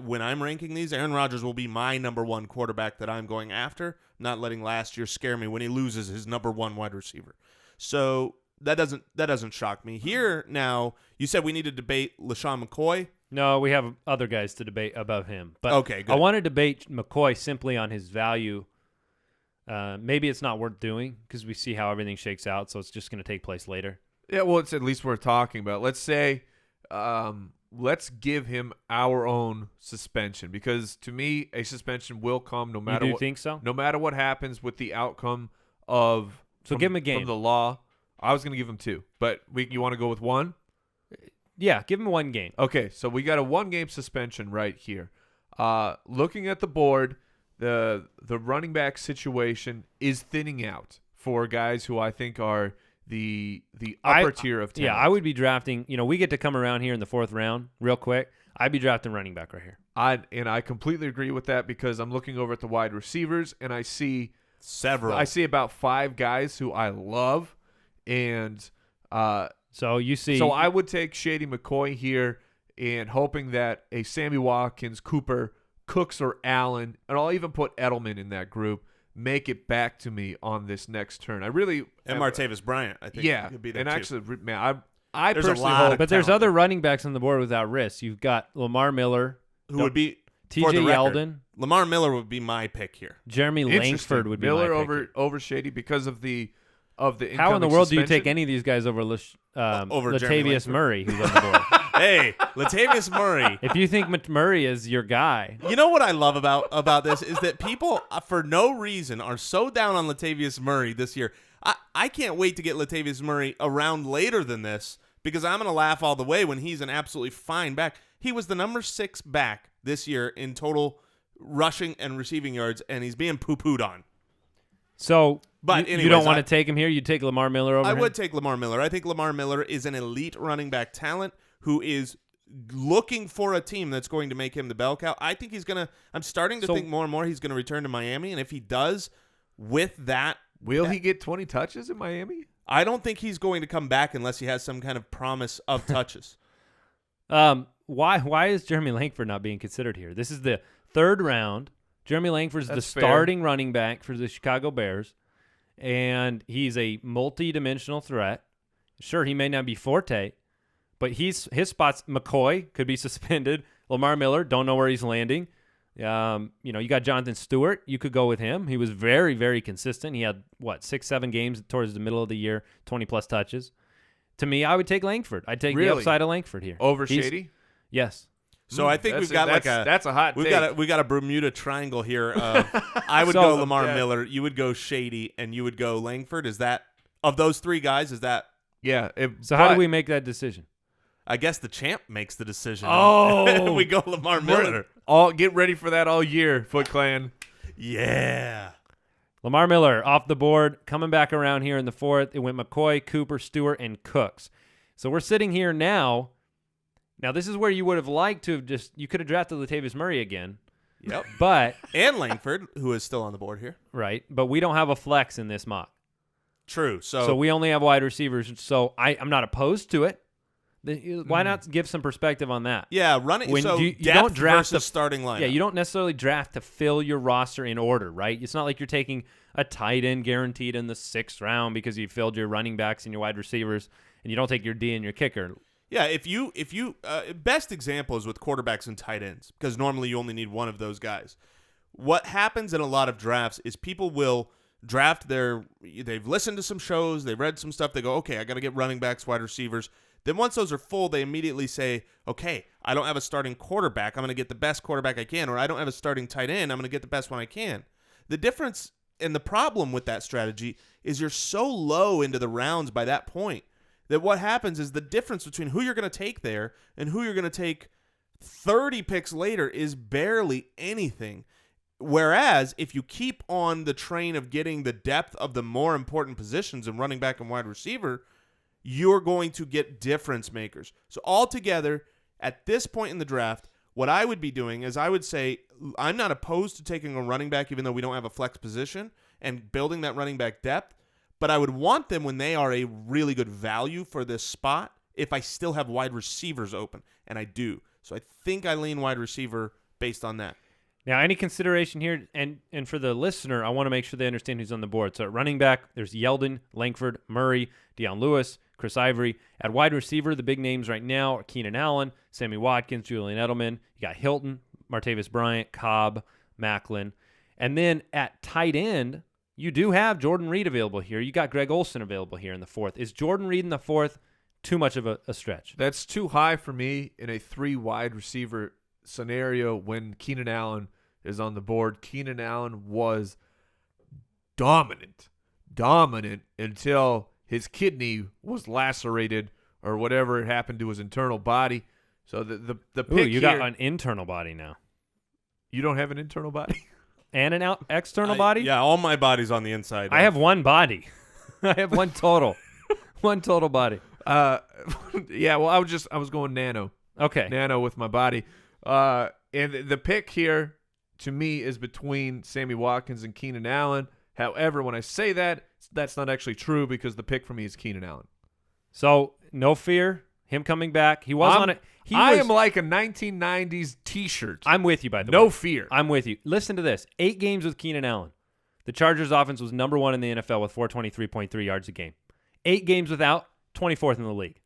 Speaker 4: when I'm ranking these, Aaron Rodgers will be my number one quarterback that I'm going after. I'm not letting last year scare me when he loses his number one wide receiver. So that doesn't shock me. Here now, you said we need to debate LeSean McCoy.
Speaker 2: No, we have other guys to debate above him. But
Speaker 4: okay, good.
Speaker 2: I want to debate McCoy simply on his value. Maybe it's not worth doing because we see how everything shakes out, so it's just going to take place later.
Speaker 3: Yeah, well, it's at least worth talking about. Let's say, let's give him our own suspension because to me, a suspension will come no matter
Speaker 2: You
Speaker 3: what.
Speaker 2: think so?
Speaker 3: No matter what happens with the outcome of.
Speaker 2: So give him a game
Speaker 3: from the law. I was going to give him 2, but you want to go with 1?
Speaker 2: Yeah, give him 1 game.
Speaker 3: Okay, so we got a 1-game suspension right here. Looking at the board, the running back situation is thinning out for guys who I think are the upper tier of talent.
Speaker 2: Yeah, I would be drafting. We get to come around here in the 4th round real quick. I'd be drafting running back right here.
Speaker 3: I completely agree with that because I'm looking over at the wide receivers and I see
Speaker 4: several.
Speaker 3: I see about 5 guys who I love, and
Speaker 2: so you see.
Speaker 3: So I would take Shady McCoy here, and hoping that a Sammy Watkins, Cooper, Cooks, or Allen, and I'll even put Edelman in that group, make it back to me on this next turn. And
Speaker 4: Martavis Bryant, I think.
Speaker 3: Yeah,
Speaker 4: could be there
Speaker 3: and
Speaker 4: too.
Speaker 3: actually, man, I
Speaker 4: There's a
Speaker 3: personally
Speaker 4: lot
Speaker 3: hope.
Speaker 4: of
Speaker 2: but there's
Speaker 4: talent
Speaker 2: other running backs on the board without risk. You've got Lamar Miller,
Speaker 4: who would be
Speaker 2: T.J.
Speaker 4: record,
Speaker 2: Yeldon,
Speaker 4: Lamar Miller would be my pick here.
Speaker 2: Jeremy Langford would be
Speaker 3: Miller
Speaker 2: my pick.
Speaker 3: over Shady because of the
Speaker 2: How in the world do you
Speaker 3: suspension?
Speaker 2: take any of these guys over
Speaker 4: Over Jeremy
Speaker 2: Latavius
Speaker 4: Langford.
Speaker 2: Murray, who's on the board?
Speaker 4: Hey, Latavius Murray.
Speaker 2: If you think Murray is your guy,
Speaker 4: You know what I love about this is that people, for no reason, are so down on Latavius Murray this year. I can't wait to get Latavius Murray around later than this because I'm going to laugh all the way when he's an absolutely fine back. He was the number 6 back this year in total rushing and receiving yards, and he's being poo-pooed on.
Speaker 2: so
Speaker 4: But
Speaker 2: you
Speaker 4: anyways,
Speaker 2: don't want to take him here. You take Lamar Miller over
Speaker 4: I
Speaker 2: him?
Speaker 4: would take Lamar Miller. I think Lamar Miller is an elite running back talent who is looking for a team that's going to make him the bell cow. I think I'm starting to think more and more he's going to return to Miami, and if he does, with that,
Speaker 3: Will he get 20 touches in Miami?
Speaker 4: I don't think he's going to come back unless he has some kind of promise of touches.
Speaker 2: Why is Jeremy Langford not being considered here? This is the 3rd round. Jeremy Langford's the
Speaker 3: That's fair.
Speaker 2: starting running back for the Chicago Bears, and he's a multi-dimensional threat. Sure, he may not be Forte, but his spots. McCoy could be suspended. Lamar Miller, don't know where he's landing. You got Jonathan Stewart. You could go with him. He was very, very consistent. He had 6-7 games towards the middle of the year, 20+ touches. To me, I would take Langford. I'd take the upside of Langford here
Speaker 3: Over Shady?
Speaker 2: Yes.
Speaker 4: So I think we've got
Speaker 3: that's a hot
Speaker 4: we've
Speaker 3: take.
Speaker 4: got a Bermuda Triangle here. Of, I would
Speaker 2: So-
Speaker 4: go Lamar Miller, you would go Shady, and you would go Langford. Is that of those 3 guys? Is that?
Speaker 3: Yeah.
Speaker 2: So how do we make that decision?
Speaker 4: I guess the champ makes the decision.
Speaker 2: Oh.
Speaker 4: We go Lamar Miller.
Speaker 3: Get ready for that all year, Foot Clan.
Speaker 4: Yeah.
Speaker 2: Lamar Miller off the board, coming back around here in the 4th. It went McCoy, Cooper, Stewart, and Cooks. So we're sitting here now. Now, this is where you would have liked to have you could have drafted Latavius Murray again.
Speaker 4: Yep.
Speaker 2: But,
Speaker 4: And Langford, who is still on the board here.
Speaker 2: right, but we don't have a flex in this mock.
Speaker 4: True.
Speaker 2: So we only have wide receivers. So I'm not opposed to it. Why not give some perspective on that?
Speaker 4: yeah, running.
Speaker 2: When
Speaker 4: So
Speaker 2: you
Speaker 4: depth
Speaker 2: don't draft
Speaker 4: versus starting lineup.
Speaker 2: Yeah, you don't necessarily draft to fill your roster in order, right? It's not like you're taking a tight end guaranteed in the 6th round because you filled your running backs and your wide receivers, and you don't take your D and your kicker.
Speaker 4: Yeah, if you best example is with quarterbacks and tight ends because normally you only need one of those guys. What happens in a lot of drafts is people will draft they've listened to some shows, they've read some stuff, they go, okay, I got to get running backs, wide receivers. Then once those are full, they immediately say, okay, I don't have a starting quarterback, I'm going to get the best quarterback I can, or I don't have a starting tight end, I'm going to get the best one I can. The difference, And the problem with that strategy is you're so low into the rounds by that point that what happens is the difference between who you're going to take there and who you're going to take 30 picks later is barely anything. Whereas if you keep on the train of getting the depth of the more important positions in running back and wide receiver, you're going to get difference makers. So altogether, at this point in the draft, what I would be doing is I would say I'm not opposed to taking a running back even though we don't have a flex position and building that running back depth, but I would want them when they are a really good value for this spot if I still have wide receivers open, and I do. So I think I lean wide receiver based on that.
Speaker 2: Now, any consideration here, and for the listener, I want to make sure they understand who's on the board. So at running back, there's Yeldon, Langford, Murray, Deion Lewis, Chris Ivory. At wide receiver, the big names right now are Keenan Allen, Sammy Watkins, Julian Edelman. You got Hilton, Martavis Bryant, Cobb, Maclin. And then at tight end, you do have Jordan Reed available here. You got Greg Olsen available here in the fourth. Is Jordan Reed in the fourth too much of a stretch?
Speaker 3: That's too high for me in a 3 wide receiver scenario when Keenan Allen is on the board. Keenan Allen was dominant until his kidney was lacerated or whatever happened to his internal body. So the pick
Speaker 2: Ooh, you
Speaker 3: here,
Speaker 2: got an internal body now.
Speaker 3: You don't have an internal body?
Speaker 2: And an external body?
Speaker 4: Yeah, all my body's on the inside.
Speaker 2: I have one body. I have one total. One total body.
Speaker 3: Yeah, well, I was going nano.
Speaker 2: Okay.
Speaker 3: Nano with my body. And the pick here, to me, is between Sammy Watkins and Keenan Allen. However, when I say that, that's not actually true because the pick for me is Keenan Allen.
Speaker 2: So, no fear, him coming back. He was on it.
Speaker 3: I am like a 1990s T-shirt.
Speaker 2: I'm with you, by the way.
Speaker 3: No fear.
Speaker 2: I'm with you. Listen to this. 8 games with Keenan Allen. The Chargers offense was number 1 in the NFL with 423.3 yards a game. 8 games without, 24th in the league.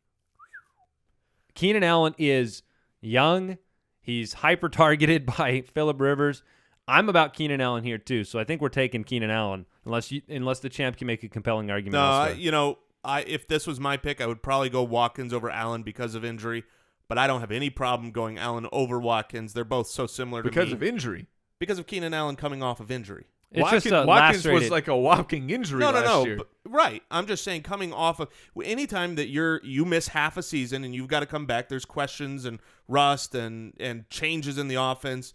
Speaker 2: Keenan Allen is young. He's hyper-targeted by Phillip Rivers. I'm about Keenan Allen here, too, so I think we're taking Keenan Allen unless the champ can make a compelling argument elsewhere.
Speaker 4: If this was my pick, I would probably go Watkins over Allen because of injury, but I don't have any problem going Allen over Watkins. They're both so similar to me.
Speaker 3: Because of injury?
Speaker 4: Because of Keenan Allen coming off of injury.
Speaker 2: Watkins
Speaker 3: was like a walking injury last year.
Speaker 4: Right. I'm just saying coming off of anytime that you miss half a season and you've got to come back, there's questions and rust and changes in the offense.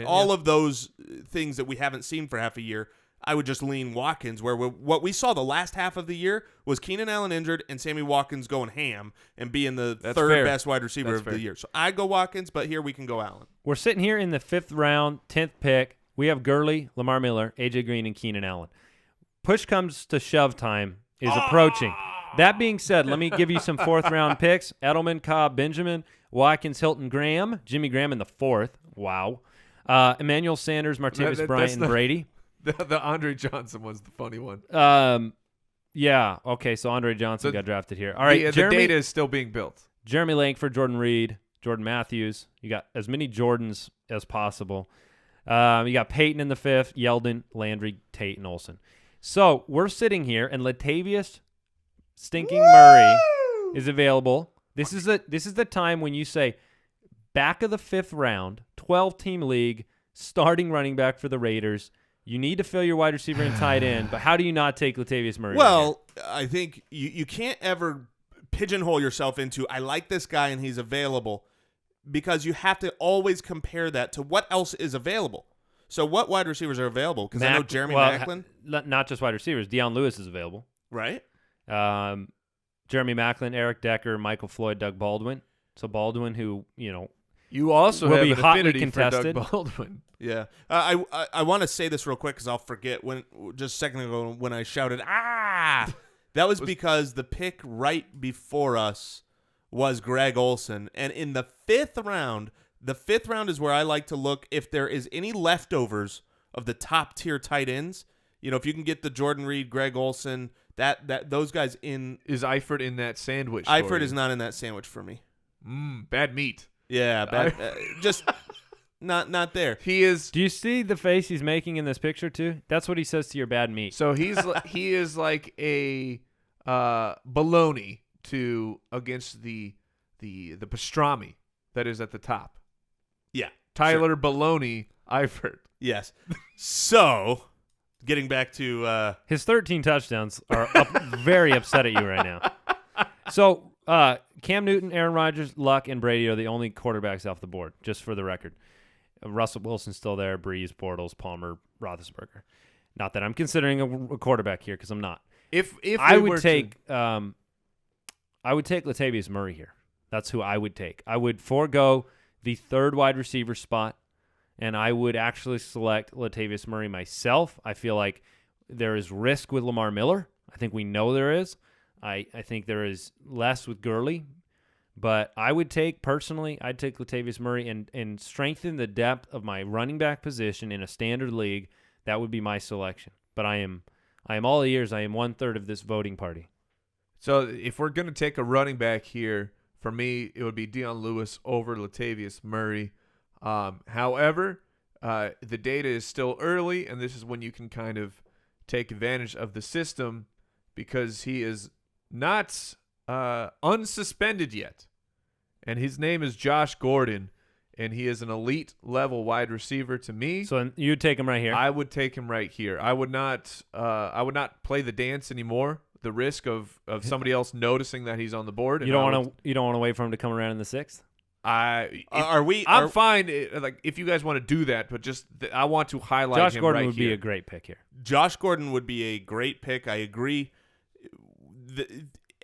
Speaker 4: All of those things that we haven't seen for half a year. I would just lean Watkins, where what we saw the last half of the year was Keenan Allen injured and Sammy Watkins going ham and being the third best wide receiver of the year. So I go Watkins, but here we can go Allen.
Speaker 2: We're sitting here in the 5th round, 10th pick. We have Gurley, Lamar Miller, A.J. Green, and Keenan Allen. Push comes to shove time is approaching. That being said, let me give you some 4th-round picks. Edelman, Cobb, Benjamin, Watkins, Hilton, Graham, Jimmy Graham in the 4th. Wow. Emmanuel Sanders, Martavis Bryant, and Brady.
Speaker 3: The Andre Johnson was the funny one.
Speaker 2: Yeah. Okay, so Andre Johnson got drafted here. All right,
Speaker 3: the data is still being built.
Speaker 2: Jeremy Langford, Jordan Reed, Jordan Matthews. You got as many Jordans as possible. You got Peyton in the 5th, Yeldon, Landry, Tate, and Olsen. So we're sitting here, and Latavius Stinking Murray is available. This is the time when you say back of the 5th round, 12-team league, starting running back for the Raiders. You need to fill your wide receiver and tight end, but how do you not take Latavius Murray?
Speaker 4: Well, I think you can't ever pigeonhole yourself into, I like this guy and he's available, because you have to always compare that to what else is available. So what wide receivers are available? Because I know Jeremy Maclin.
Speaker 2: Not just wide receivers. Deion Lewis is available.
Speaker 4: Right.
Speaker 2: Jeremy Maclin, Eric Decker, Michael Floyd, Doug Baldwin. So Baldwin, who,
Speaker 3: you also
Speaker 2: will
Speaker 3: have
Speaker 2: be
Speaker 3: an
Speaker 2: hotly
Speaker 3: affinity
Speaker 2: contested.
Speaker 3: for Doug Baldwin.
Speaker 4: Yeah. I want to say this real quick because I'll forget just a second ago when I shouted, that was because the pick right before us was Greg Olsen. And in the 5th round is where I like to look if there is any leftovers of the top tier tight ends. If you can get the Jordan Reed, Greg Olsen, that those guys in.
Speaker 3: Is Eifert in that sandwich?
Speaker 4: Eifert is not in that sandwich for me.
Speaker 3: Bad meat.
Speaker 4: Yeah, bad. Just not there.
Speaker 3: He is.
Speaker 2: Do you see the face he's making in this picture too? That's what he says to your bad meat.
Speaker 3: So he is like a baloney against the pastrami that is at the top.
Speaker 4: Yeah,
Speaker 3: Tyler Baloney Eifert.
Speaker 4: Yes. So getting back to
Speaker 2: his 13 touchdowns are very upset at you right now. So Cam Newton, Aaron Rodgers, Luck, and Brady are the only quarterbacks off the board, just for the record. Russell Wilson's still there, Breeze, Bortles, Palmer, Roethlisberger. Not that I'm considering a quarterback here, because I'm not.
Speaker 3: If
Speaker 2: I would take Latavius Murray here. That's who I would take. I would forego the third wide receiver spot, and I would actually select Latavius Murray myself. I feel like there is risk with Lamar Miller. I think we know there is. I think there is less with Gurley. But I would take, personally, I'd take Latavius Murray and strengthen the depth of my running back position in a standard league. That would be my selection. But I am all ears. I am 1/3 of this voting party.
Speaker 3: So if we're going to take a running back here, for me, it would be Dion Lewis over Latavius Murray. However, the data is still early, and this is when you can kind of take advantage of the system because he is not unsuspended yet. And his name is Josh Gordon, and he is an elite level wide receiver to me.
Speaker 2: So you'd take him right here?
Speaker 3: I would take him right here. I would not play the dance anymore. The risk of somebody else noticing that he's on the board.
Speaker 2: You don't want to wait for him to come around in the 6th?
Speaker 3: I'm fine. If you guys want to do that, but just I want to highlight
Speaker 2: Josh
Speaker 3: him
Speaker 2: Gordon
Speaker 3: right
Speaker 2: would
Speaker 3: here.
Speaker 2: be a great pick here.
Speaker 4: Josh Gordon would be a great pick. I agree.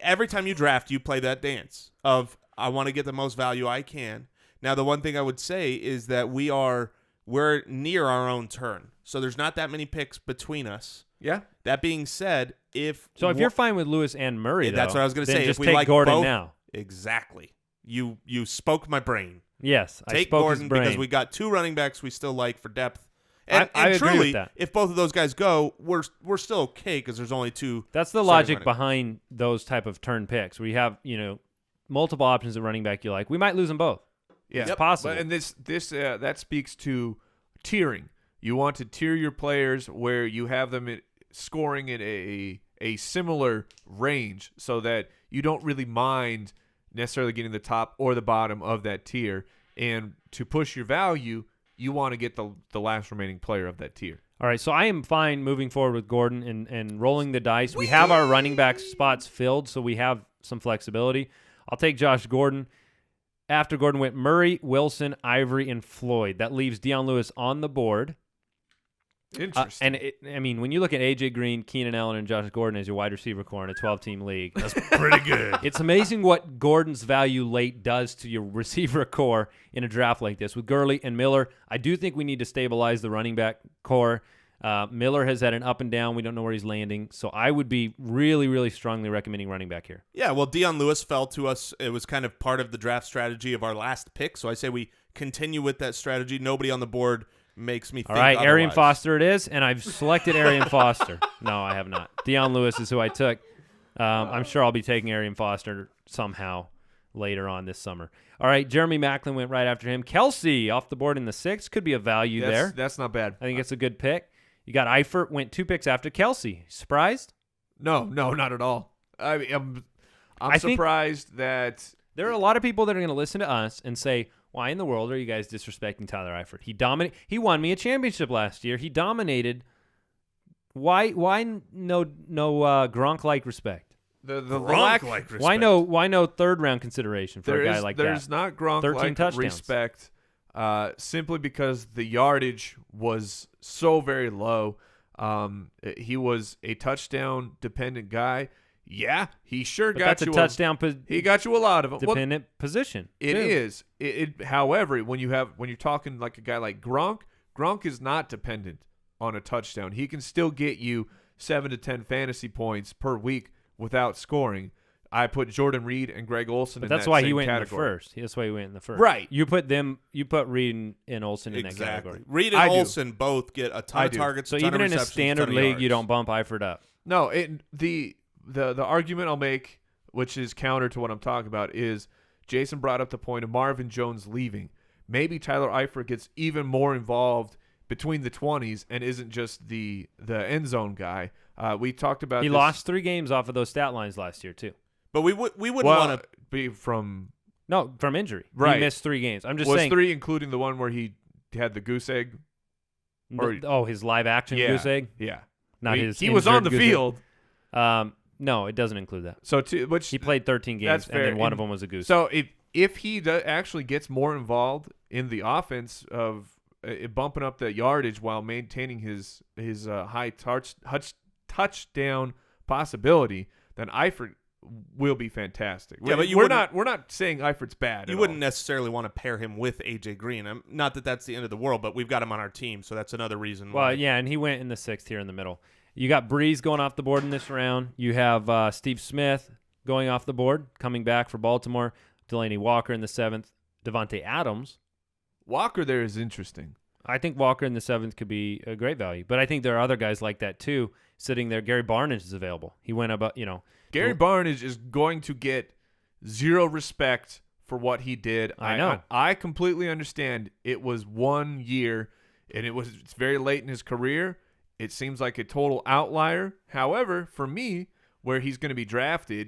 Speaker 4: Every time you draft, you play that dance of I want to get the most value I can. Now, the one thing I would say is that we're near our own turn, so there's not that many picks between us.
Speaker 3: Yeah.
Speaker 4: That being said, if
Speaker 2: you're fine with Lewis and Murray,
Speaker 4: that's what I was going to say.
Speaker 2: Just
Speaker 4: if we
Speaker 2: take
Speaker 4: like
Speaker 2: Gordon
Speaker 4: both,
Speaker 2: now.
Speaker 4: Exactly. You spoke my brain.
Speaker 2: Yes, I
Speaker 4: take
Speaker 2: spoke
Speaker 4: Gordon
Speaker 2: his brain.
Speaker 4: because we got 2 running backs we still like for depth. And
Speaker 2: I agree
Speaker 4: truly,
Speaker 2: with that.
Speaker 4: if both of those guys go, we're still okay because there's only 2.
Speaker 2: That's the logic behind those type of turn picks. Where you have multiple options at running back you like. We might lose them both.
Speaker 3: Yeah,
Speaker 2: it's possible.
Speaker 3: And this that speaks to tiering. You want to tier your players where you have them scoring in a similar range, so that you don't really mind necessarily getting the top or the bottom of that tier. And to push your value, you want to get the last remaining player of that tier.
Speaker 2: All right, so I am fine moving forward with Gordon and rolling the dice. We have our running back spots filled, so we have some flexibility. I'll take Josh Gordon. After Gordon went Murray, Wilson, Ivory, and Floyd. That leaves Dion Lewis on the board.
Speaker 3: Interesting.
Speaker 2: When you look at A.J. Green, Keenan Allen, and Josh Gordon as your wide receiver core in a 12-team league,
Speaker 4: that's pretty good.
Speaker 2: It's amazing what Gordon's value late does to your receiver core in a draft like this. With Gurley and Miller, I do think we need to stabilize the running back core. Miller has had an up and down. We don't know where he's landing. So I would be really, really strongly recommending running back here.
Speaker 4: Yeah, well, Dion Lewis fell to us. It was kind of part of the draft strategy of our last pick. So I say we continue with that strategy. Nobody on the board makes me think
Speaker 2: All right,
Speaker 4: otherwise.
Speaker 2: Arian Foster it is, and I've selected Arian Foster. No, I have not. Dion Lewis is who I took. I'm sure I'll be taking Arian Foster somehow later on this summer. All right, Jeremy Maclin went right after him. Kelsey off the board in the 6th. Could be a value there.
Speaker 3: That's not bad.
Speaker 2: I think it's a good pick. You got Eifert, went 2 picks after Kelsey. Surprised?
Speaker 3: No, not at all. I'm surprised that
Speaker 2: there are a lot of people that are going to listen to us and say, why in the world are you guys disrespecting Tyler Eifert? He won me a championship last year. He dominated. Why no Gronk-like respect?
Speaker 3: The
Speaker 4: Gronk-like respect.
Speaker 2: Why no third round consideration for a guy like that?
Speaker 3: There's not Gronk-like respect. Simply because the yardage was so very low. He was a touchdown-dependent guy. Yeah, he sure got you.
Speaker 2: That's a touchdown.
Speaker 3: He got you a lot of them.
Speaker 2: Dependent position.
Speaker 3: It is. However, when you're talking like a guy like Gronk is not dependent on a touchdown. He can still get you 7 to 10 fantasy points per week without scoring. I put Jordan Reed and Greg Olsen in that same category.
Speaker 2: That's why he went in the first. That's why he went in the first.
Speaker 3: Right.
Speaker 2: You put Reed and Olsen in that category.
Speaker 4: Reed and Olsen both get a ton of targets.
Speaker 2: So even in a standard league, you don't bump Eifert up.
Speaker 3: No, the argument I'll make, which is counter to what I'm talking about, is Jason brought up the point of Marvin Jones leaving. Maybe Tyler Eifert gets even more involved between the 20s and isn't just the end zone guy. We talked about
Speaker 2: he lost 3 games off of those stat lines last year too.
Speaker 4: But we wouldn't want to
Speaker 3: be from
Speaker 2: injury.
Speaker 3: Right.
Speaker 2: He missed 3 games. I'm just
Speaker 3: was
Speaker 2: saying
Speaker 3: 3 including the one where he had the goose egg.
Speaker 2: His live action goose egg?
Speaker 3: Yeah.
Speaker 2: Not his.
Speaker 3: He was on the
Speaker 2: goose egg.
Speaker 3: field.
Speaker 2: No, it doesn't include that.
Speaker 3: So
Speaker 2: he played 13 games, and then one of them was a goose.
Speaker 3: So if he actually gets more involved in the offense of bumping up the yardage while maintaining his high touchdown possibility, then Eifert will be fantastic.
Speaker 4: Yeah, but
Speaker 3: we're not saying Eifert's bad.
Speaker 4: You wouldn't necessarily want to pair him with AJ Green. Not that that's the end of the world, but we've got him on our team, so that's another reason.
Speaker 2: Well, yeah, and he went in the 6th here in the middle. You got Breeze going off the board in this round. You have Steve Smith going off the board, coming back for Baltimore. Delanie Walker in the 7th. Devonta Adams.
Speaker 3: Walker there is interesting.
Speaker 2: I think Walker in the 7th could be a great value, but I think there are other guys like that too sitting there. Gary Barnidge is available. He went about,
Speaker 3: Gary Barnidge is going to get zero respect for what he did.
Speaker 2: I know.
Speaker 3: I completely understand. It was 1 year, and it's very late in his career. It seems like a total outlier. However, for me, where he's going to be drafted,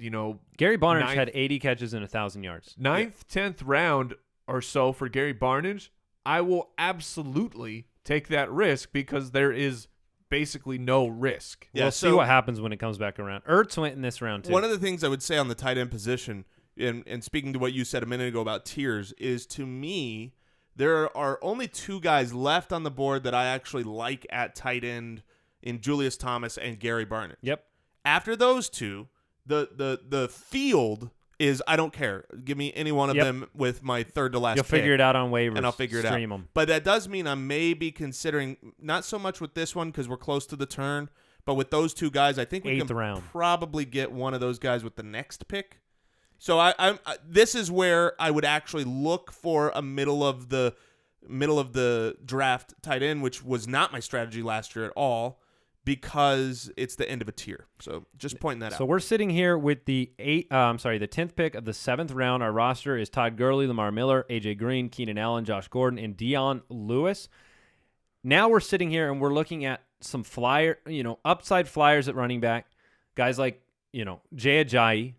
Speaker 2: Gary Barnidge had 80 catches and 1,000 yards.
Speaker 3: 9th, 10th round or so for Gary Barnidge, I will absolutely take that risk because there is basically no risk.
Speaker 2: Yeah, we'll see what happens when it comes back around. Ertz went in this round too.
Speaker 4: One of the things I would say on the tight end position, and speaking to what you said a minute ago about tiers, is to me, there are only 2 guys left on the board that I actually like at tight end in Julius Thomas and Gary Barnidge.
Speaker 2: Yep.
Speaker 4: After those 2, the field is I don't care. Give me any one of them with my third to last
Speaker 2: You'll figure it out on waivers.
Speaker 4: And I'll figure it out.
Speaker 2: Them.
Speaker 4: But that does mean I may be considering, not so much with this one because we're close to the turn, but with those 2 guys, I think we can probably get one of those guys with the next pick. So I this is where I would actually look for a middle of the draft tight end, which was not my strategy last year at all, because it's the end of a tier. So just pointing that out.
Speaker 2: So we're sitting here with the 10th pick of the 7th round. Our roster is Todd Gurley, Lamar Miller, AJ Green, Keenan Allen, Josh Gordon, and Dion Lewis. Now we're sitting here and we're looking at some upside flyers at running back. Guys like, Jay Ajayi,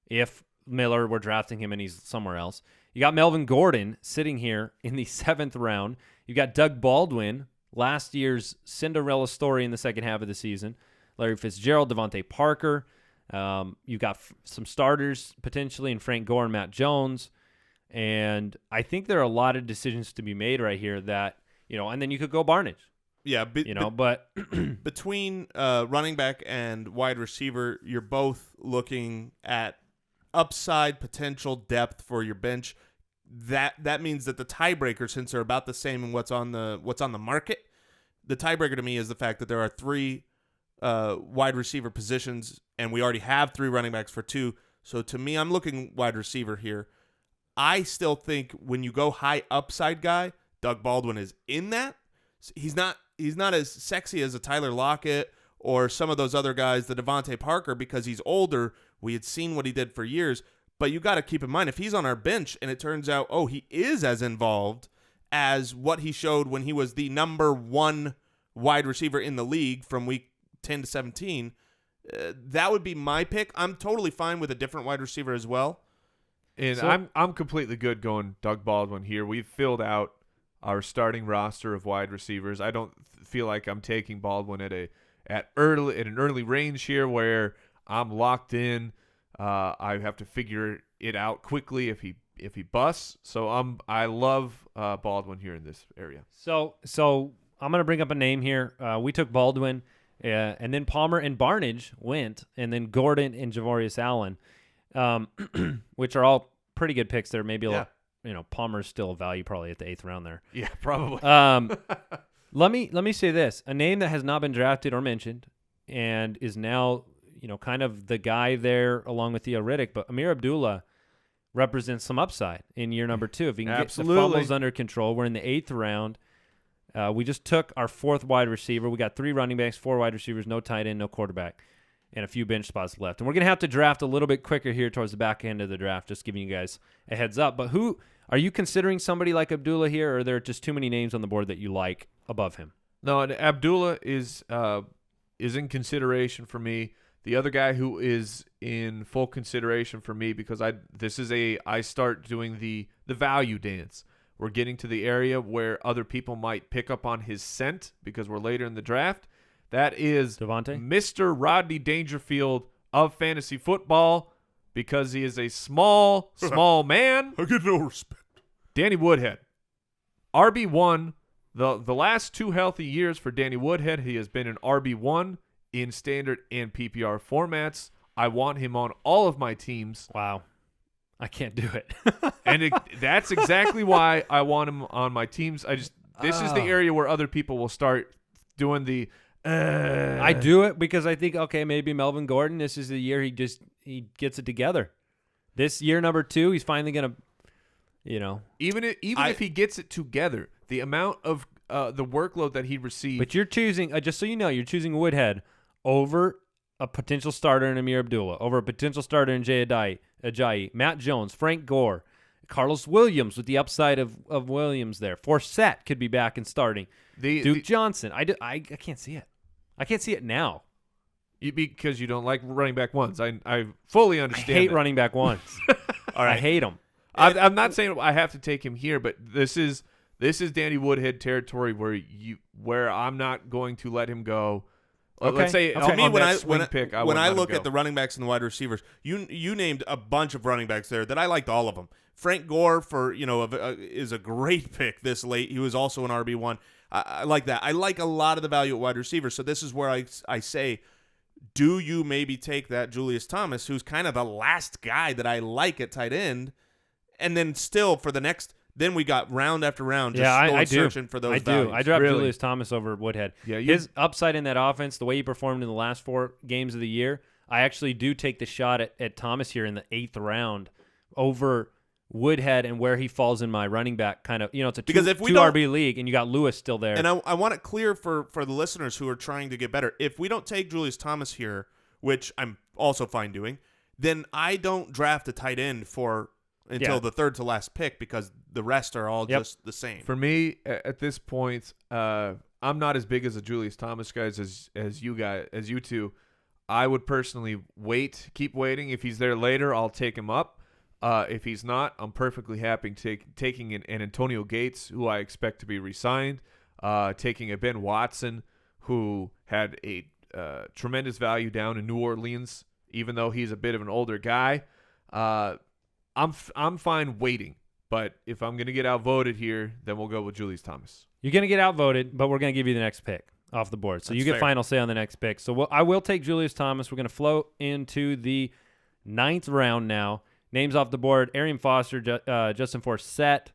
Speaker 2: if Miller, we're drafting him and he's somewhere else. You got Melvin Gordon sitting here in the 7th round. You got Doug Baldwin, last year's Cinderella story in the second half of the season. Larry Fitzgerald, Devontae Parker. You got some starters potentially in Frank Gore and Matt Jones. And I think there are a lot of decisions to be made right here that, and then you could go Barnidge.
Speaker 4: Yeah,
Speaker 2: but
Speaker 4: between running back and wide receiver, you're both looking at upside potential depth for your bench. That means that the tiebreaker, since they're about the same in what's on the market, the tiebreaker to me is the fact that there are 3 wide receiver positions, and we already have 3 running backs for 2. So to me, I'm looking wide receiver here. I still think when you go high upside guy, Doug Baldwin is in that. He's not as sexy as a Tyler Lockett or some of those other guys, the Devontae Parker, because he's older. We had seen what he did for years. But you got to keep in mind, if he's on our bench and it turns out, he is as involved as what he showed when he was the number 1 wide receiver in the league from week 10 to 17, that would be my pick. I'm totally fine with a different wide receiver as well.
Speaker 3: And so, I'm completely good going Doug Baldwin here. We've filled out our starting roster of wide receivers. I don't feel like I'm taking Baldwin at an early range here where I'm locked in. I have to figure it out quickly if he busts. So I love Baldwin here in this area.
Speaker 2: So I'm gonna bring up a name here. We took Baldwin, and then Palmer and Barnidge went, and then Gordon and Javorius Allen, which are all pretty good picks there. Maybe a lot. Palmer's still a value probably at the 8th round there.
Speaker 3: Yeah, probably.
Speaker 2: Let me say this: a name that has not been drafted or mentioned, and is now kind of the guy there along with Theo Riddick, but Ameer Abdullah represents some upside in year number 2. If he can get the fumbles under control, we're in the 8th round. We just took our 4th wide receiver. We got 3 running backs, 4 wide receivers, no tight end, no quarterback, and a few bench spots left. And we're going to have to draft a little bit quicker here towards the back end of the draft, just giving you guys a heads up. But who are you considering somebody like Abdullah here, or are there just too many names on the board that you like above him?
Speaker 3: No, and Abdullah is in consideration for me. The other guy who is in full consideration for me, because I start doing the value dance we're getting to the area where other people might pick up on his scent because we're later in the draft. That is
Speaker 2: Devonta?
Speaker 3: Mr. Rodney Dangerfield of fantasy football because he is a small man.
Speaker 4: I get no respect.
Speaker 3: Danny Woodhead. RB1. The last 2 healthy years for Danny Woodhead, he has been an RB1 in standard and PPR formats. I want him on all of my teams.
Speaker 2: Wow. I can't do it.
Speaker 3: And that's exactly why I want him on my teams. This is the area where other people will start doing the
Speaker 2: I do it because I think, okay, maybe Melvin Gordon, this is the year he gets it together. This year number 2, he's finally going to,
Speaker 3: even if he gets it together, the amount of the workload that he received.
Speaker 2: But you're choosing, just so you know, you're choosing Woodhead over a potential starter in Ameer Abdullah, over a potential starter in Ajayi, Matt Jones, Frank Gore, Carlos Williams with the upside of Williams there. Forsett could be back and starting. Duke Johnson. I can't see it. I can't see it now.
Speaker 3: Because you don't like running back ones. I fully understand.
Speaker 2: I hate running back ones. All right. I hate them.
Speaker 3: I'm not saying I have to take him here, but this is Danny Woodhead territory where I'm not going to let him go.
Speaker 2: Okay.
Speaker 3: Let's say
Speaker 4: to me, when I look
Speaker 3: at
Speaker 4: the running backs and the wide receivers, you named a bunch of running backs there that I liked all of them. Frank Gore is a great pick this late. He was also an RB1. I like that. I like a lot of the value at wide receiver. So this is where I say, do you maybe take that Julius Thomas, who's kind of the last guy that I like at tight end, and then still for the next. Then we got round after round just searching for those values.
Speaker 2: I dropped Julius Thomas over Woodhead.
Speaker 3: Yeah,
Speaker 2: his upside in that offense, the way he performed in the last 4 games of the year, I actually do take the shot at Thomas here in the 8th round over Woodhead and where he falls in my running back kind of, it's a 2 RB league, and you got Lewis still there.
Speaker 4: And I want it clear for the listeners who are trying to get better. If we don't take Julius Thomas here, which I'm also fine doing, then I don't draft a tight end until the 3rd to last pick because the rest are all just the same.
Speaker 3: For me, at this point, I'm not as big as the Julius Thomas guys as you two. I would personally keep waiting. If he's there later, I'll take him up. If he's not, I'm perfectly happy taking an Antonio Gates, who I expect to be re-signed, taking a Ben Watson, who had a tremendous value down in New Orleans, even though he's a bit of an older guy. I'm fine waiting, but if I'm going to get outvoted here, then we'll go with Julius Thomas.
Speaker 2: You're going to get outvoted, but we're going to give you the next pick off the board. So you get final say on the next pick. So I will take Julius Thomas. We're going to float into the 9th round now. Names off the board: Arian Foster, Justin Forsett,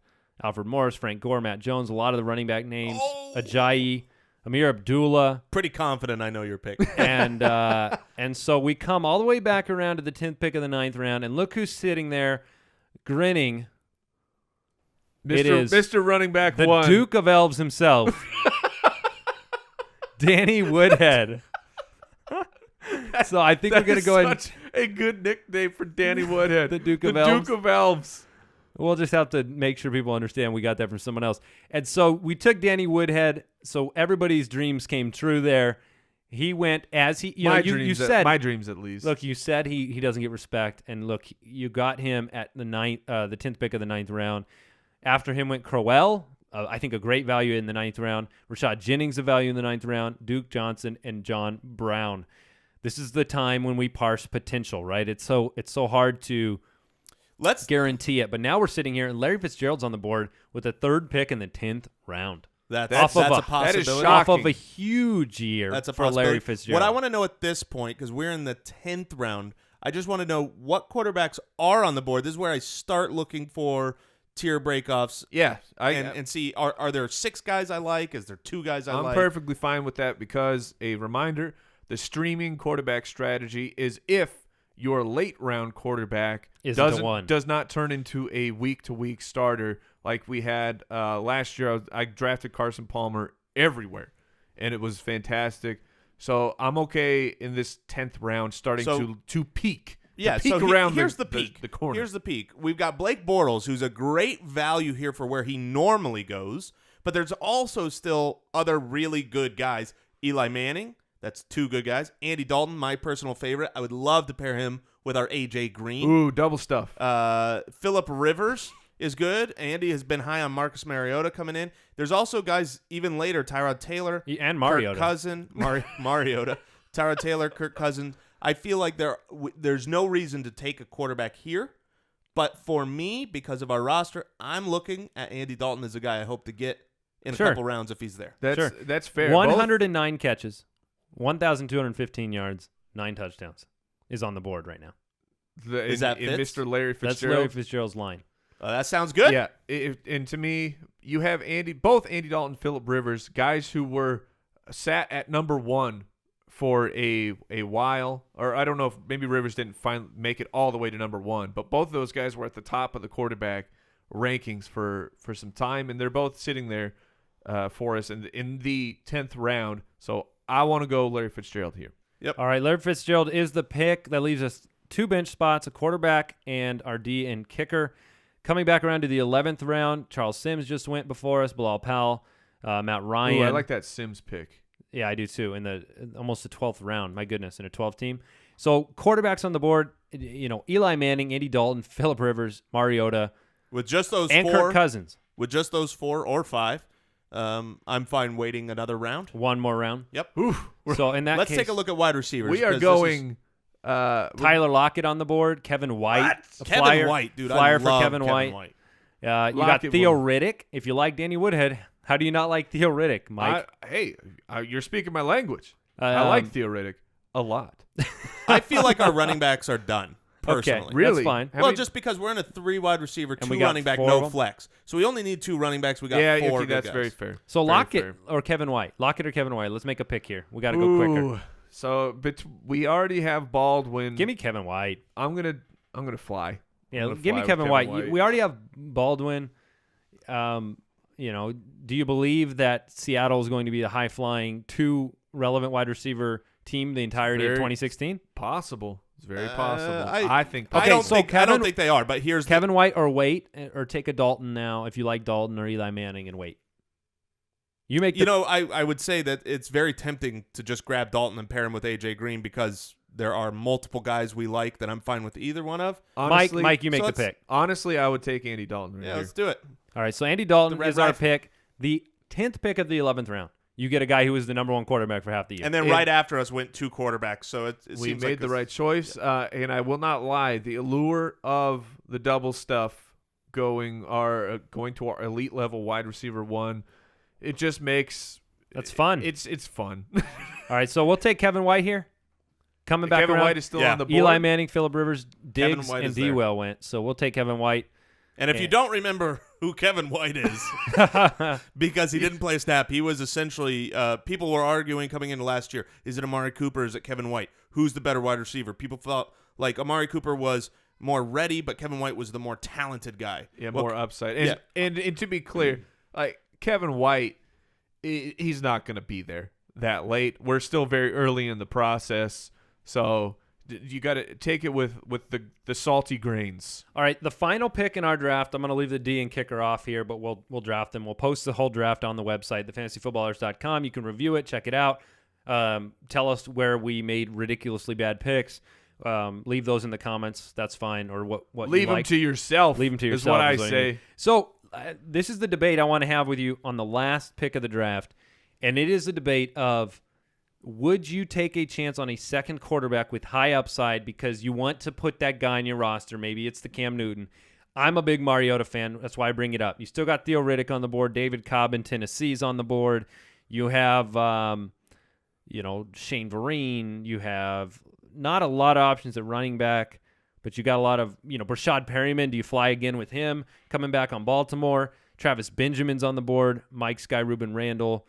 Speaker 2: Alfred Morris, Frank Gore, Matt Jones. A lot of the running back names: Ajayi, Ameer Abdullah.
Speaker 4: Pretty confident I know your pick.
Speaker 2: And so we come all the way back around to the 10th pick of the 9th round, and look who's sitting there grinning. It is
Speaker 3: Mr. Running Back
Speaker 2: the
Speaker 3: 1.
Speaker 2: Duke of Elves himself, Danny Woodhead. So I think we're going to go ahead and
Speaker 3: a good nickname for Danny Woodhead.
Speaker 2: The Duke of Elves.
Speaker 3: Duke of Elves.
Speaker 2: We'll just have to make sure people understand we got that from someone else. And so we took Danny Woodhead, so everybody's dreams came true there. He went as he, you said.
Speaker 3: My dreams at least.
Speaker 2: Look, you said he doesn't get respect, and look, you got him at the 10th pick of the 9th round. After him went Crowell, I think a great value in the 9th round. Rashad Jennings, a value in the 9th round. Duke Johnson and John Brown. This is the time when we parse potential, right? It's so hard to guarantee it. But now we're sitting here, and Larry Fitzgerald's on the board with the 3rd pick in the 10th round.
Speaker 4: That's a possibility.
Speaker 3: That is shocking.
Speaker 2: Off of a huge year for Larry Fitzgerald.
Speaker 4: What I want to know at this point, because we're in the 10th round, I just want to know what quarterbacks are on the board. This is where I start looking for tier breakoffs.
Speaker 3: Yeah.
Speaker 4: And see, are there 6 guys I like? Is there 2 guys I like?
Speaker 3: I'm perfectly fine with that because, a reminder, the streaming quarterback strategy is if your late round quarterback does not turn into a week-to-week starter like we had last year. I drafted Carson Palmer everywhere, and it was fantastic. So I'm okay in this 10th round starting to peak.
Speaker 4: Yeah,
Speaker 3: to peak
Speaker 4: so
Speaker 3: around
Speaker 4: here's the peak.
Speaker 3: The corner.
Speaker 4: Here's the peak. We've got Blake Bortles, who's a great value here for where he normally goes, but there's also still other really good guys. Eli Manning. That's 2 good guys. Andy Dalton, my personal favorite. I would love to pair him with our A.J. Green.
Speaker 3: Ooh, double stuff.
Speaker 4: Phillip Rivers is good. Andy has been high on Marcus Mariota coming in. There's also guys even later, Tyrod Taylor.
Speaker 2: And Mariota.
Speaker 4: Kirk Cousins. Mariota. Tyrod Taylor, Kirk Cousins. I feel like there's no reason to take a quarterback here. But for me, because of our roster, I'm looking at Andy Dalton as a guy I hope to get in a couple rounds if he's there.
Speaker 3: That's fair.
Speaker 2: 109 catches, 1,215 yards, 9 touchdowns is on the board right now.
Speaker 4: Is that
Speaker 3: Mr. Larry Fitzgerald?
Speaker 2: That's Larry Fitzgerald's line.
Speaker 4: That sounds good.
Speaker 3: Yeah, and to me, you have both Andy Dalton, Phillip Rivers, guys who were sat at number 1 for a while, or I don't know if maybe Rivers didn't make it all the way to number 1, but both of those guys were at the top of the quarterback rankings for some time, and they're both sitting there for us in the 10th round. So I want to go Larry Fitzgerald here.
Speaker 4: Yep.
Speaker 2: All right, Larry Fitzgerald is the pick. That leaves us 2 bench spots, a quarterback and our D and kicker. Coming back around to the 11th round, Charles Sims just went before us, Bilal Powell, Matt Ryan.
Speaker 3: Ooh, I like that Sims pick.
Speaker 2: Yeah, I do too. In almost the 12th round, my goodness, in a 12 team. So quarterbacks on the board, Eli Manning, Andy Dalton, Phillip Rivers, Mariota,
Speaker 4: with just those
Speaker 2: and
Speaker 4: 4,
Speaker 2: Kirk Cousins.
Speaker 4: With just those 4 or 5, I'm fine waiting another round.
Speaker 2: One more round.
Speaker 4: Yep.
Speaker 2: So in that
Speaker 4: Let's
Speaker 2: case,
Speaker 4: take a look at wide receivers.
Speaker 3: We are going
Speaker 2: Tyler Lockett on the board, Kevin White,
Speaker 4: Kevin White, dude.
Speaker 2: Flyer
Speaker 4: I
Speaker 2: for
Speaker 4: love
Speaker 2: Kevin White. You got
Speaker 3: Lockett
Speaker 2: Theo Riddick. If you like Danny Woodhead, how do you not like Theo Riddick, Mike?
Speaker 3: You're speaking my language. I like Theo Riddick a lot.
Speaker 4: I feel like our running backs are done. Personally.
Speaker 2: Okay,
Speaker 3: Really?
Speaker 2: that's fine.
Speaker 4: Well, just because we're in a 3 wide receiver,
Speaker 2: And
Speaker 4: 2
Speaker 2: we got
Speaker 4: running back,
Speaker 2: 4
Speaker 4: no
Speaker 2: of them?
Speaker 4: flex. So we only need 2 running backs. We got 4
Speaker 3: okay,
Speaker 4: good
Speaker 3: that's
Speaker 4: guys.
Speaker 3: very fair.
Speaker 2: So
Speaker 3: Very
Speaker 2: Lockett
Speaker 3: fair.
Speaker 2: or Kevin White? Lockett or Kevin White? Let's make a pick here. We got to go quicker.
Speaker 3: So, but we already have Baldwin.
Speaker 2: Give me Kevin White.
Speaker 3: I'm gonna fly.
Speaker 2: Yeah,
Speaker 3: I'm gonna
Speaker 2: give me
Speaker 3: fly with
Speaker 2: Kevin White. We already have Baldwin. Do you believe that Seattle is going to be the high-flying 2 relevant wide receiver team the entirety of 2016?
Speaker 3: Possible. It's very possible.
Speaker 4: I
Speaker 3: think.
Speaker 4: I don't think they are. But here's
Speaker 2: Kevin White or wait, or take a Dalton now if you like Dalton, or Eli Manning and wait. You make.
Speaker 4: I would say that it's very tempting to just grab Dalton and pair him with AJ Green because there are multiple guys we like that I'm fine with either one of.
Speaker 3: Honestly,
Speaker 2: Mike, you make the pick.
Speaker 3: Honestly, I would take Andy Dalton.
Speaker 4: Yeah, let's do it.
Speaker 2: All right, so Andy Dalton
Speaker 4: The Red
Speaker 2: is our
Speaker 4: Rifle.
Speaker 2: pick. The 10th pick of the 11th round. You get a guy who was the number 1 quarterback for half the year.
Speaker 4: And then right after us went 2 quarterbacks. So it
Speaker 3: We
Speaker 4: seems
Speaker 3: made
Speaker 4: like
Speaker 3: the right choice, and I will not lie. The allure of the double stuff going to our elite level wide receiver 1, it just makes
Speaker 2: That's fun.
Speaker 3: It's fun.
Speaker 2: All right, so we'll take Kevin White here. Coming back
Speaker 3: Kevin
Speaker 2: around.
Speaker 3: White is still
Speaker 4: Yeah.
Speaker 3: on the board.
Speaker 2: Eli Manning, Phillip Rivers,
Speaker 4: Kevin
Speaker 2: Diggs,
Speaker 4: White
Speaker 2: and
Speaker 4: is there.
Speaker 2: D-Well went. So we'll take Kevin White.
Speaker 4: And if you don't remember who Kevin White is, because he didn't play a snap, he was essentially people were arguing coming into last year, is it Amari Cooper, is it Kevin White? Who's the better wide receiver? People felt like Amari Cooper was more ready, but Kevin White was the more talented guy.
Speaker 3: Yeah,
Speaker 4: Well,
Speaker 3: more upside. And to be clear, like Kevin White, he's not going to be there that late. We're still very early in the process, so you got to take it with the salty grains.
Speaker 2: All right, the final pick in our draft, I'm going to leave the D and kicker off here, but we'll draft them. We'll post the whole draft on the website, thefantasyfootballers.com. You can review it, check it out. Tell us where we made ridiculously bad picks. Leave those in the comments. That's fine. Or what
Speaker 3: Leave
Speaker 2: you
Speaker 3: them
Speaker 2: like.
Speaker 3: to yourself.
Speaker 2: Leave them to yourself.
Speaker 3: Is what I
Speaker 2: mean.
Speaker 3: say.
Speaker 2: So this is the debate I want to have with you on the last pick of the draft, and it is the debate of, would you take a chance on a second quarterback with high upside because you want to put that guy in your roster? Maybe it's the Cam Newton. I'm a big Mariota fan. That's why I bring it up. You still got Theo Riddick on the board. David Cobb in Tennessee's on the board. You have, Shane Vereen. You have not a lot of options at running back, but you got a lot of, Brashad Perryman. Do you fly again with him coming back on Baltimore? Travis Benjamin's on the board. Mike Sky, Ruben Randall.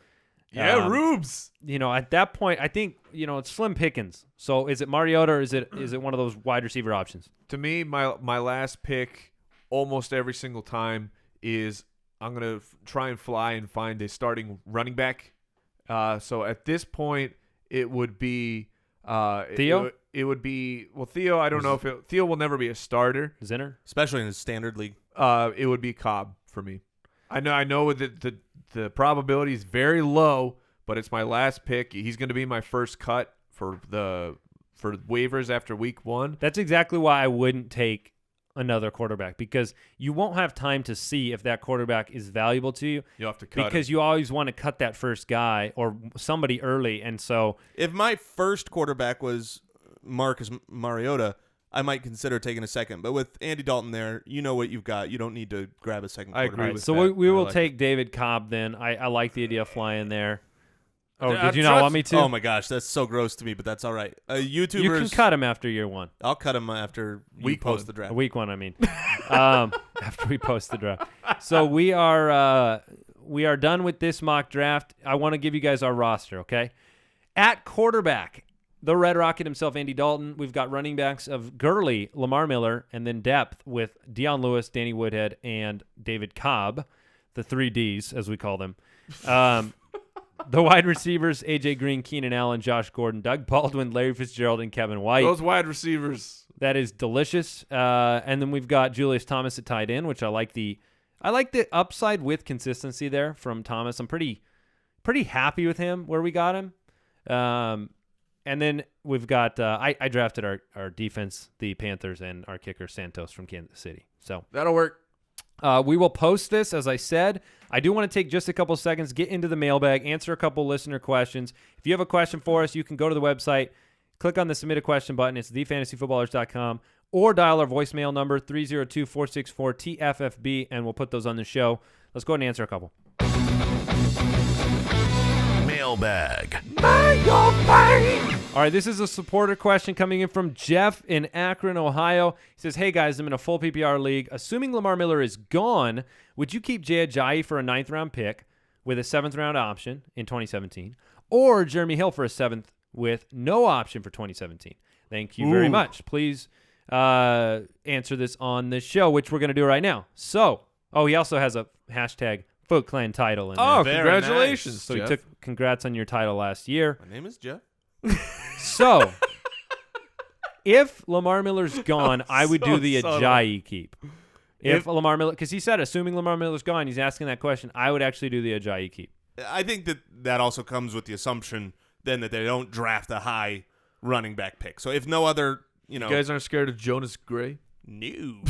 Speaker 3: Yeah, Rubes.
Speaker 2: At that point, I think, it's slim pickings. So is it Mariota or is it one of those wide receiver options?
Speaker 3: To me, my last pick almost every single time is I'm going to try and fly and find a starting running back. So at this point, it would be
Speaker 2: Theo?
Speaker 3: It would be Theo. I don't know if Theo will never be a starter,
Speaker 2: Zinner?
Speaker 4: especially in his standard league.
Speaker 3: It would be Cobb for me. I know that the probability is very low, but it's my last pick. He's going to be my first cut for waivers after week 1.
Speaker 2: That's exactly why I wouldn't take another quarterback because you won't have time to see if that quarterback is valuable to you.
Speaker 3: You'll have to cut
Speaker 2: because
Speaker 3: him.
Speaker 2: you always want to cut that first guy or somebody early. And so
Speaker 4: If my first quarterback was Marcus Mariota, I might consider taking a second. But with Andy Dalton there, you know what you've got. You don't need to grab a second
Speaker 3: I
Speaker 4: quarterback.
Speaker 3: agree with
Speaker 2: so
Speaker 3: that.
Speaker 2: we
Speaker 3: I
Speaker 2: will
Speaker 3: like
Speaker 2: take David Cobb then. I like the idea of flying there. Oh,
Speaker 3: Yeah,
Speaker 2: did you not want me to?
Speaker 4: Oh my gosh, that's so gross to me, but that's all right. YouTubers,
Speaker 2: You can cut him after year one.
Speaker 4: I'll cut him after we
Speaker 3: Week
Speaker 4: post
Speaker 3: one.
Speaker 4: the draft.
Speaker 2: Week one, I mean. After we post the draft. So we are done with this mock draft. I want to give you guys our roster, okay? At quarterback, the Red Rocket himself, Andy Dalton. We've got running backs of Gurley, Lamar Miller, and then depth with Deion Lewis, Danny Woodhead, and David Cobb, the 3 Ds, as we call them. The wide receivers, A.J. Green, Keenan Allen, Josh Gordon, Doug Baldwin, Larry Fitzgerald, and Kevin White.
Speaker 3: Those wide receivers.
Speaker 2: That is delicious. And then we've got Julius Thomas at tight end, which I like the upside with consistency there from Thomas. I'm pretty happy with him where we got him. And then we've got I drafted our defense, the Panthers, and our kicker Santos from Kansas City. So
Speaker 3: That'll work.
Speaker 2: we will post this, as I said. I do want to take just a couple seconds, get into the mailbag, answer a couple listener questions. If you have a question for us, you can go to the website, click on the Submit a Question button. It's thefantasyfootballers.com, or dial our voicemail number, 302-464-TFFB, and we'll put those on the show. Let's go ahead and answer a couple.
Speaker 1: Mailbag.
Speaker 2: All right, this is a supporter question coming in from Jeff in Akron, Ohio. He says, hey, guys, I'm in a full PPR league. Assuming Lamar Miller is gone, would you keep Ajayi for a 9th-round pick with a 7th-round option in 2017, or Jeremy Hill for a 7th with no option for 2017? Thank you very much. Please answer this on the show, which we're going to do right now. So, he also has a hashtag Foot Clan title in there.
Speaker 3: Oh,
Speaker 4: Very
Speaker 3: congratulations,
Speaker 4: nice.
Speaker 2: So he
Speaker 3: Jeff.
Speaker 2: took congrats on your title last year.
Speaker 4: My name is Jeff.
Speaker 2: So, if Lamar Miller's gone, I would do the
Speaker 3: subtle.
Speaker 2: Ajayi keep. If Lamar Miller, because he said, assuming Lamar Miller's gone, he's asking that question, I would actually do the Ajayi keep.
Speaker 4: I think that also comes with the assumption then that they don't draft a high running back pick. So if no other,
Speaker 3: You guys aren't scared of Jonas Gray?
Speaker 4: No.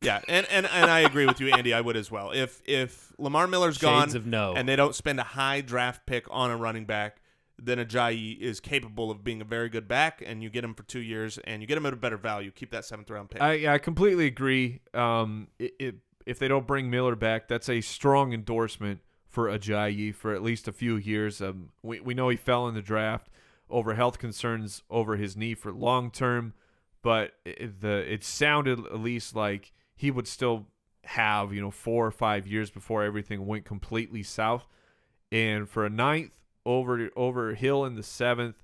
Speaker 4: Yeah, and I agree with you, Andy. I would as well. If Lamar Miller's gone
Speaker 2: Shades of no.
Speaker 4: and they don't spend a high draft pick on a running back, then Ajayi is capable of being a very good back, and you get him for 2 years, and you get him at a better value. Keep that 7th-round pick.
Speaker 3: I completely agree. If they don't bring Miller back, that's a strong endorsement for Ajayi for at least a few years. We know he fell in the draft over health concerns over his knee for long term, but it sounded at least like he would still have 4 or 5 years before everything went completely south. And for a 9th over Hill in the 7th,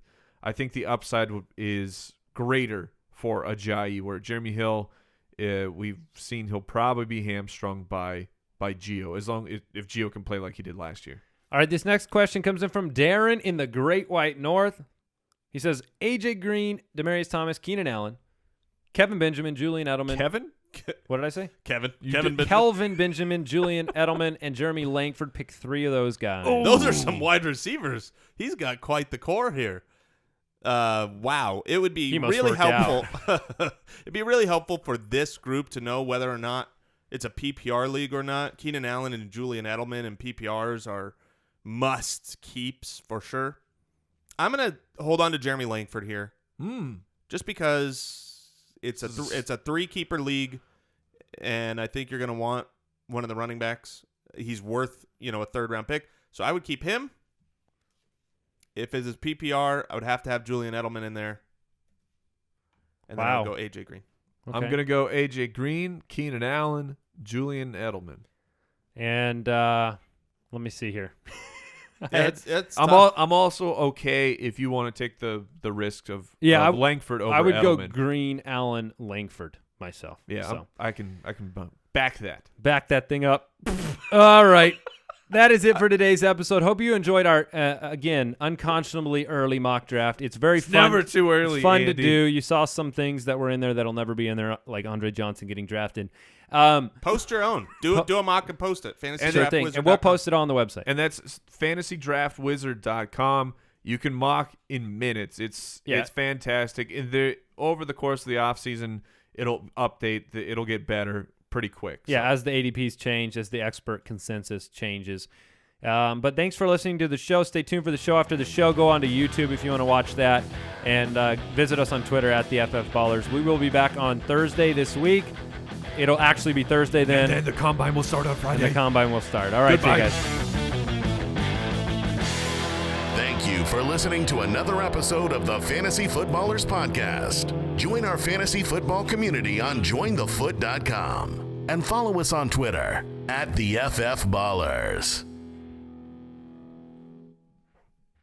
Speaker 3: I think the upside is greater for Ajayi, where Jeremy Hill, we've seen he'll probably be hamstrung by Gio, as long if Gio can play like he did last year.
Speaker 2: All right, this next question comes in from Darren in the Great White North. He says, A.J. Green, Demaryius Thomas, Keenan Allen, Kevin Benjamin, Julian Edelman.
Speaker 3: Kevin?
Speaker 2: What did I say?
Speaker 4: Kevin
Speaker 2: Kelvin Benjamin, Julian Edelman, and Jeremy Langford. Pick 3 of those guys.
Speaker 4: Those are some wide receivers. He's got quite the core here. Wow. It would be
Speaker 2: He must
Speaker 4: really
Speaker 2: work
Speaker 4: helpful. It'd be really helpful for this group to know whether or not it's a PPR league or not. Keenan Allen and Julian Edelman and PPRs are must keeps for sure. I'm going to hold on to Jeremy Langford here. Just because it's a 3-keeper league, and I think you're going to want one of the running backs. He's worth, a 3rd-round pick. So I would keep him. If it is PPR, I would have to have Julian Edelman in there. And then I would go A.J. Green.
Speaker 2: Okay.
Speaker 3: I'm going to go A.J. Green, Keenan Allen, Julian Edelman.
Speaker 2: And let me see here.
Speaker 4: It's
Speaker 3: I'm
Speaker 4: tough.
Speaker 3: I'm also okay if you want to take the risk of Langford over
Speaker 2: I would go
Speaker 3: Edelman.
Speaker 2: Green, Allen, Langford myself.
Speaker 3: Yeah,
Speaker 2: So
Speaker 3: I can back that.
Speaker 2: back that thing up. All right. That is it for today's episode. Hope you enjoyed our, again, unconscionably early mock draft. It's very fun.
Speaker 3: Never too early.
Speaker 2: It's fun to
Speaker 3: Andy.
Speaker 2: do. You saw some things that were in there that'll never be in there, like Andre Johnson getting drafted.
Speaker 4: Post your own. Do a mock and post it. Fantasy
Speaker 2: Sure
Speaker 4: Draft
Speaker 2: thing.
Speaker 4: Wizard.
Speaker 2: And we'll post it on the website.
Speaker 3: And that's fantasydraftwizard.com. You can mock in minutes. It's fantastic. And over the course of the offseason, it'll update. It'll get better pretty quick.
Speaker 2: Yeah, as the ADPs change, as the expert consensus changes. But thanks for listening to the show. Stay tuned for the show after the show. Go on to YouTube if you want to watch that, and visit us on Twitter at the FF Ballers. We will be back on Thursday this week. It'll actually be Thursday then.
Speaker 3: And then the combine will start on Friday.
Speaker 2: And the combine will start. All right, see you guys.
Speaker 1: Thank you for listening to another episode of the Fantasy Footballers Podcast. Join our fantasy football community on jointhefoot.com and follow us on Twitter at the FF Ballers.